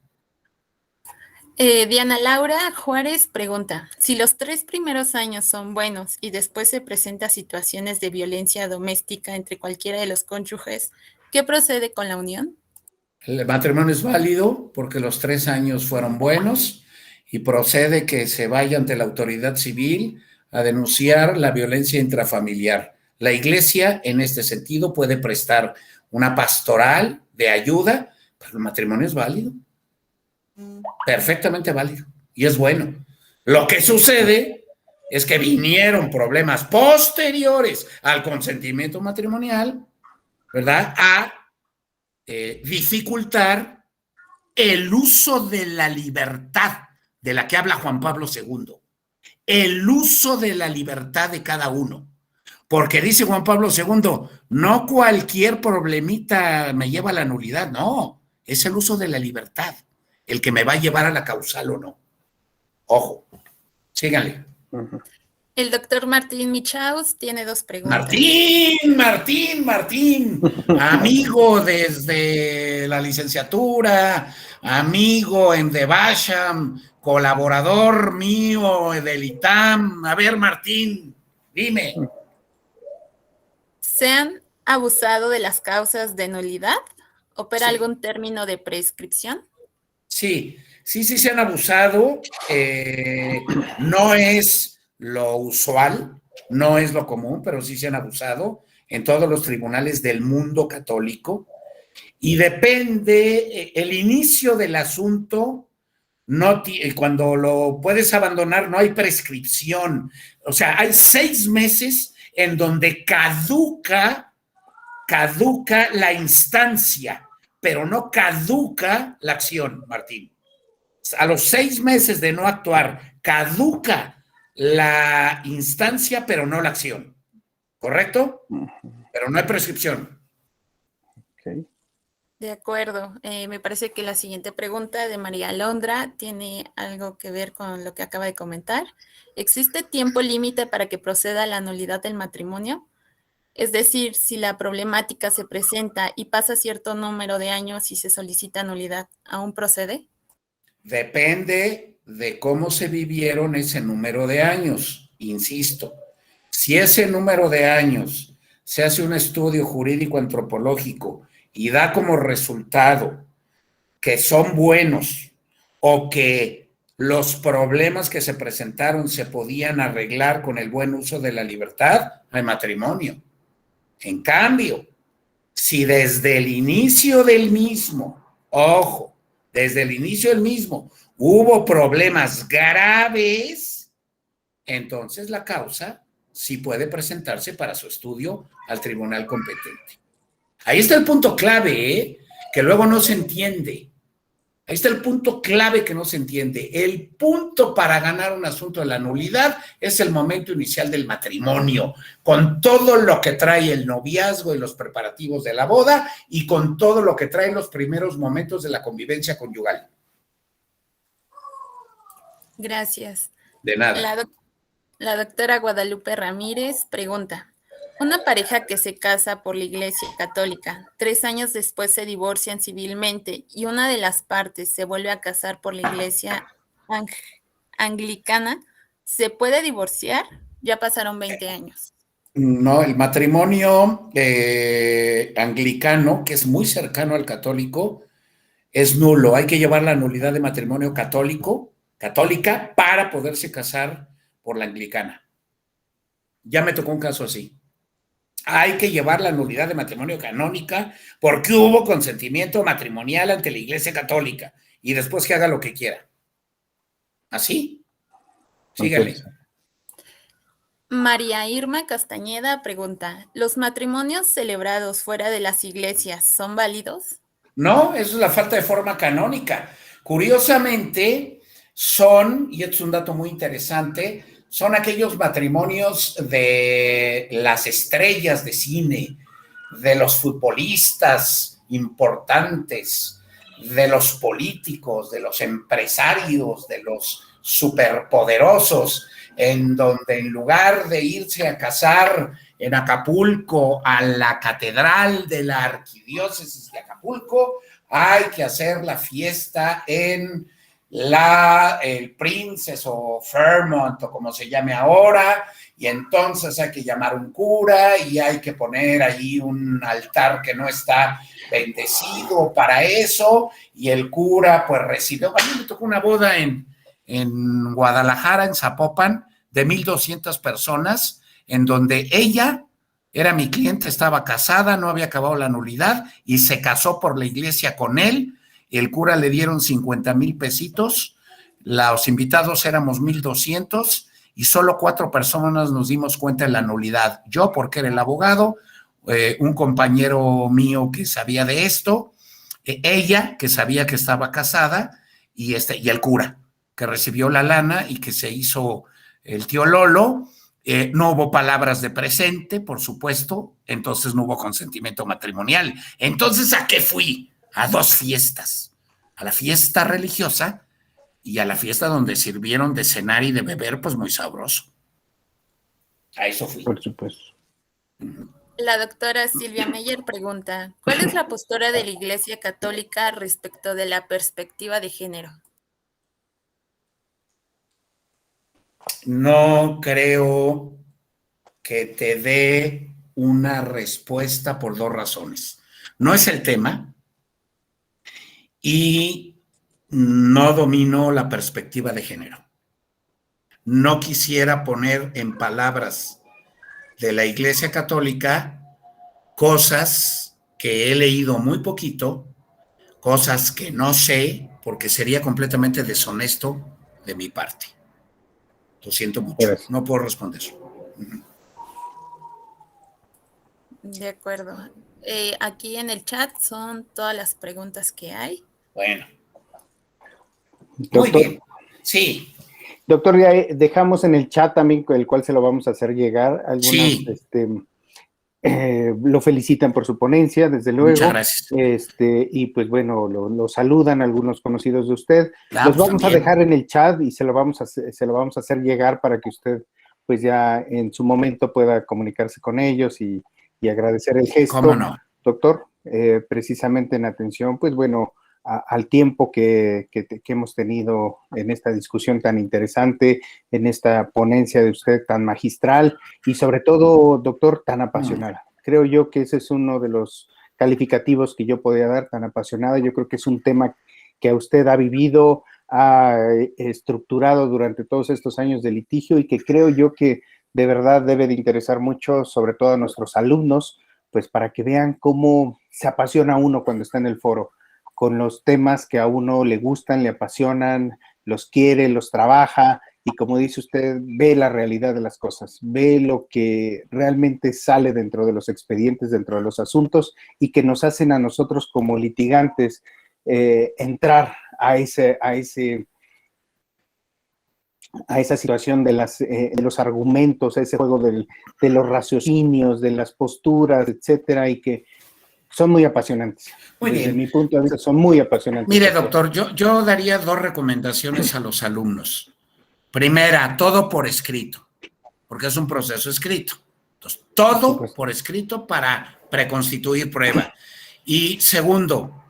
Diana Laura Juárez pregunta, si los 3 primeros años son buenos y después se presentan situaciones de violencia doméstica entre cualquiera de los cónyuges, ¿qué procede con la unión? El matrimonio es válido porque los 3 años fueron buenos y procede que se vaya ante la autoridad civil a denunciar la violencia intrafamiliar. La iglesia, en este sentido, puede prestar una pastoral de ayuda, pero el matrimonio es válido. Perfectamente válido y es bueno. Lo que sucede es que vinieron problemas posteriores al consentimiento matrimonial, ¿verdad? A dificultar el uso de la libertad de la que habla Juan Pablo II, el uso de la libertad de cada uno. Porque dice Juan Pablo II, no cualquier problemita me lleva a la nulidad, no, es el uso de la libertad el que me va a llevar a la causal o no. Ojo, síganle. El doctor Martín Michaus tiene 2 preguntas. Martín, amigo desde la licenciatura, amigo en Devasham, colaborador mío del ITAM. A ver, Martín, dime. ¿Se han abusado de las causas de nulidad? ¿Opera Sí. algún término de prescripción? Sí, se han abusado. No es lo usual, no es lo común, pero sí se han abusado en todos los tribunales del mundo católico. Y depende, el inicio del asunto, cuando lo puedes abandonar, no hay prescripción. O sea, hay 6 meses en donde caduca la instancia, pero no caduca la acción, Martín. A los 6 meses de no actuar, caduca la instancia, pero no la acción. ¿Correcto? Pero no hay prescripción. Okay. De acuerdo. Me parece que la siguiente pregunta de María Alondra tiene algo que ver con lo que acaba de comentar. ¿Existe tiempo límite para que proceda la nulidad del matrimonio? Es decir, si la problemática se presenta y pasa cierto número de años y se solicita nulidad, ¿aún procede? Depende de cómo se vivieron ese número de años, insisto. Si ese número de años se hace un estudio jurídico antropológico y da como resultado que son buenos o que los problemas que se presentaron se podían arreglar con el buen uso de la libertad, hay matrimonio. En cambio, si desde el inicio del mismo, ojo, desde el inicio del mismo hubo problemas graves, entonces la causa sí puede presentarse para su estudio al tribunal competente. Ahí está el punto clave, que luego no se entiende. Ahí está el punto clave que no se entiende. El punto para ganar un asunto de la nulidad es el momento inicial del matrimonio, con todo lo que trae el noviazgo y los preparativos de la boda y con todo lo que trae los primeros momentos de la convivencia conyugal. Gracias. De nada. La doctora Guadalupe Ramírez pregunta, una pareja que se casa por la Iglesia Católica, 3 años después se divorcian civilmente y una de las partes se vuelve a casar por la Iglesia Anglicana, ¿se puede divorciar? Ya pasaron 20 años. No, el matrimonio anglicano, que es muy cercano al católico, es nulo. Hay que llevar la nulidad de matrimonio católica para poderse casar por la anglicana. Ya me tocó un caso así. Hay que llevar la nulidad de matrimonio canónica porque hubo consentimiento matrimonial ante la Iglesia Católica y después que haga lo que quiera. ¿Así? Sígale. María Irma Castañeda pregunta, ¿los matrimonios celebrados fuera de las iglesias son válidos? No, eso es la falta de forma canónica. Curiosamente, son, y esto es un dato muy interesante, son aquellos matrimonios de las estrellas de cine, de los futbolistas importantes, de los políticos, de los empresarios, de los superpoderosos, en donde en lugar de irse a casar en Acapulco a la catedral de la arquidiócesis de Acapulco, hay que hacer la fiesta en el Princess o Fairmont o como se llame ahora, y entonces hay que llamar un cura y hay que poner ahí un altar que no está bendecido para eso, y el cura pues recibió. A mí me tocó una boda en Guadalajara, en Zapopan, de 1,200 personas, en donde ella era mi cliente, estaba casada, no había acabado la nulidad y se casó por la iglesia con él. El cura le dieron 50,000 pesitos, los invitados éramos 1,200 y solo 4 personas nos dimos cuenta de la nulidad. Yo, porque era el abogado, un compañero mío que sabía de esto, ella, que sabía que estaba casada, y el cura, que recibió la lana y que se hizo el tío Lolo. No hubo palabras de presente, por supuesto, entonces no hubo consentimiento matrimonial. Entonces, ¿a qué fui? A 2 fiestas, a la fiesta religiosa y a la fiesta donde sirvieron de cenar y de beber, pues muy sabroso. A eso fui. Por supuesto. La doctora Silvia Meyer pregunta, ¿cuál es la postura de la Iglesia Católica respecto de la perspectiva de género? No creo que te dé una respuesta por 2 razones. No es el tema y no domino la perspectiva de género. No quisiera poner en palabras de la Iglesia Católica cosas que he leído muy poquito, cosas que no sé, porque sería completamente deshonesto de mi parte. Lo siento mucho, no puedo responder. De acuerdo. Aquí en el chat son todas las preguntas que hay. Bueno. Doctor, muy bien. Sí. Doctor, ya dejamos en el chat también, el cual se lo vamos a hacer llegar. Algunas, sí. Lo felicitan por su ponencia, desde luego. Muchas gracias. Y pues bueno, lo saludan algunos conocidos de usted. Los vamos a dejar en el chat y se lo vamos a hacer llegar para que usted pues ya en su momento pueda comunicarse con ellos y agradecer el gesto. ¿Cómo no? Doctor, precisamente en atención, pues bueno, al tiempo que hemos tenido en esta discusión tan interesante, en esta ponencia de usted tan magistral y sobre todo, doctor, tan apasionada. Creo yo que ese es uno de los calificativos que yo podría dar, tan apasionada. Yo creo que es un tema que usted ha vivido, ha estructurado durante todos estos años de litigio y que creo yo que de verdad debe de interesar mucho, sobre todo a nuestros alumnos, pues para que vean cómo se apasiona uno cuando está en el foro, con los temas que a uno le gustan, le apasionan, los quiere, los trabaja y como dice usted, ve la realidad de las cosas, ve lo que realmente sale dentro de los expedientes, dentro de los asuntos y que nos hacen a nosotros como litigantes entrar a esa situación de los argumentos, a ese juego de los raciocinios, de las posturas, etcétera, y que son muy apasionantes. Muy bien. Desde mi punto de vista, son muy apasionantes. Mire, doctor, yo daría 2 recomendaciones a los alumnos. Primera, todo por escrito, porque es un proceso escrito. Entonces, todo por escrito para preconstituir prueba. Y segundo,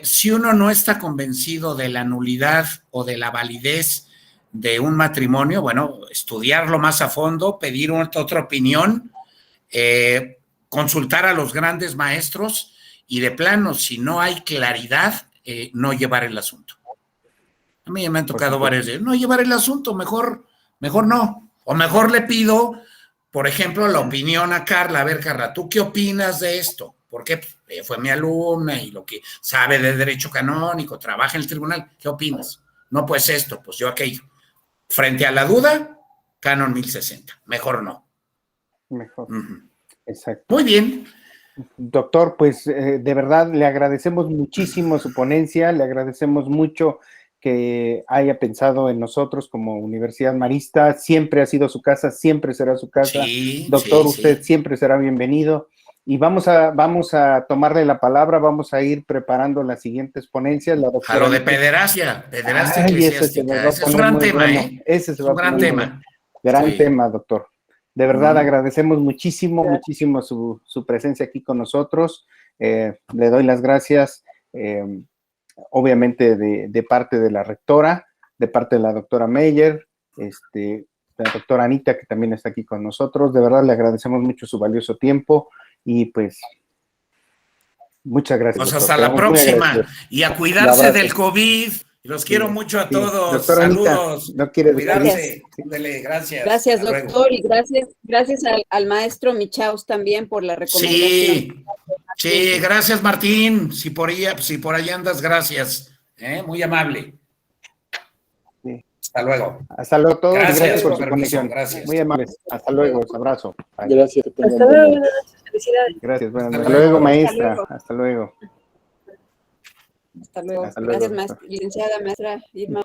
si uno no está convencido de la nulidad o de la validez de un matrimonio, bueno, estudiarlo más a fondo, pedir otra opinión, consultar a los grandes maestros y de plano, si no hay claridad, no llevar el asunto. A mí me han tocado varias veces, no llevar el asunto, mejor no. O mejor le pido, por ejemplo, la opinión a Carla. A ver, Carla, ¿tú qué opinas de esto? Porque fue mi alumna y lo que sabe de derecho canónico, trabaja en el tribunal, ¿qué opinas? No, pues esto, pues yo aquello. Frente a la duda, Canon 1060, mejor no. Mejor. Exacto. Muy bien. Doctor, pues de verdad le agradecemos muchísimo su ponencia, le agradecemos mucho que haya pensado en nosotros como Universidad Marista. Siempre ha sido su casa, siempre será su casa. Sí, doctor, usted siempre será bienvenido. Y vamos a tomarle la palabra, vamos a ir preparando las siguientes ponencias. A lo de pederastia eclesiástica. Ese es un gran tema, bueno. Ese se va a poner gran tema, doctor. De verdad, agradecemos muchísimo, muchísimo su presencia aquí con nosotros. Le doy las gracias, obviamente, de parte de la rectora, de parte de la doctora Meyer, la doctora Anita, que también está aquí con nosotros. De verdad, le agradecemos mucho su valioso tiempo y pues muchas gracias. Pues hasta la próxima y a cuidarse del COVID. Los quiero mucho a todos. Doctora Saludos. Anita, no quiere cuidarse. Gracias. Gracias, doctor, y gracias al maestro Michaus también por la recomendación. Sí, gracias, Martín. Si por ahí andas, gracias. Muy amable. Sí. Hasta luego. Hasta luego todos. Gracias por su permiso, conexión. gracias. Muy amables. Hasta luego. Abrazo. Bye. Gracias. Hasta luego. Felicidades. Gracias. Bueno, Hasta hasta luego. luego, maestra. Hasta luego. Hasta luego. Hasta luego. Hasta luego. Gracias, maestra, licenciada, maestra Irma.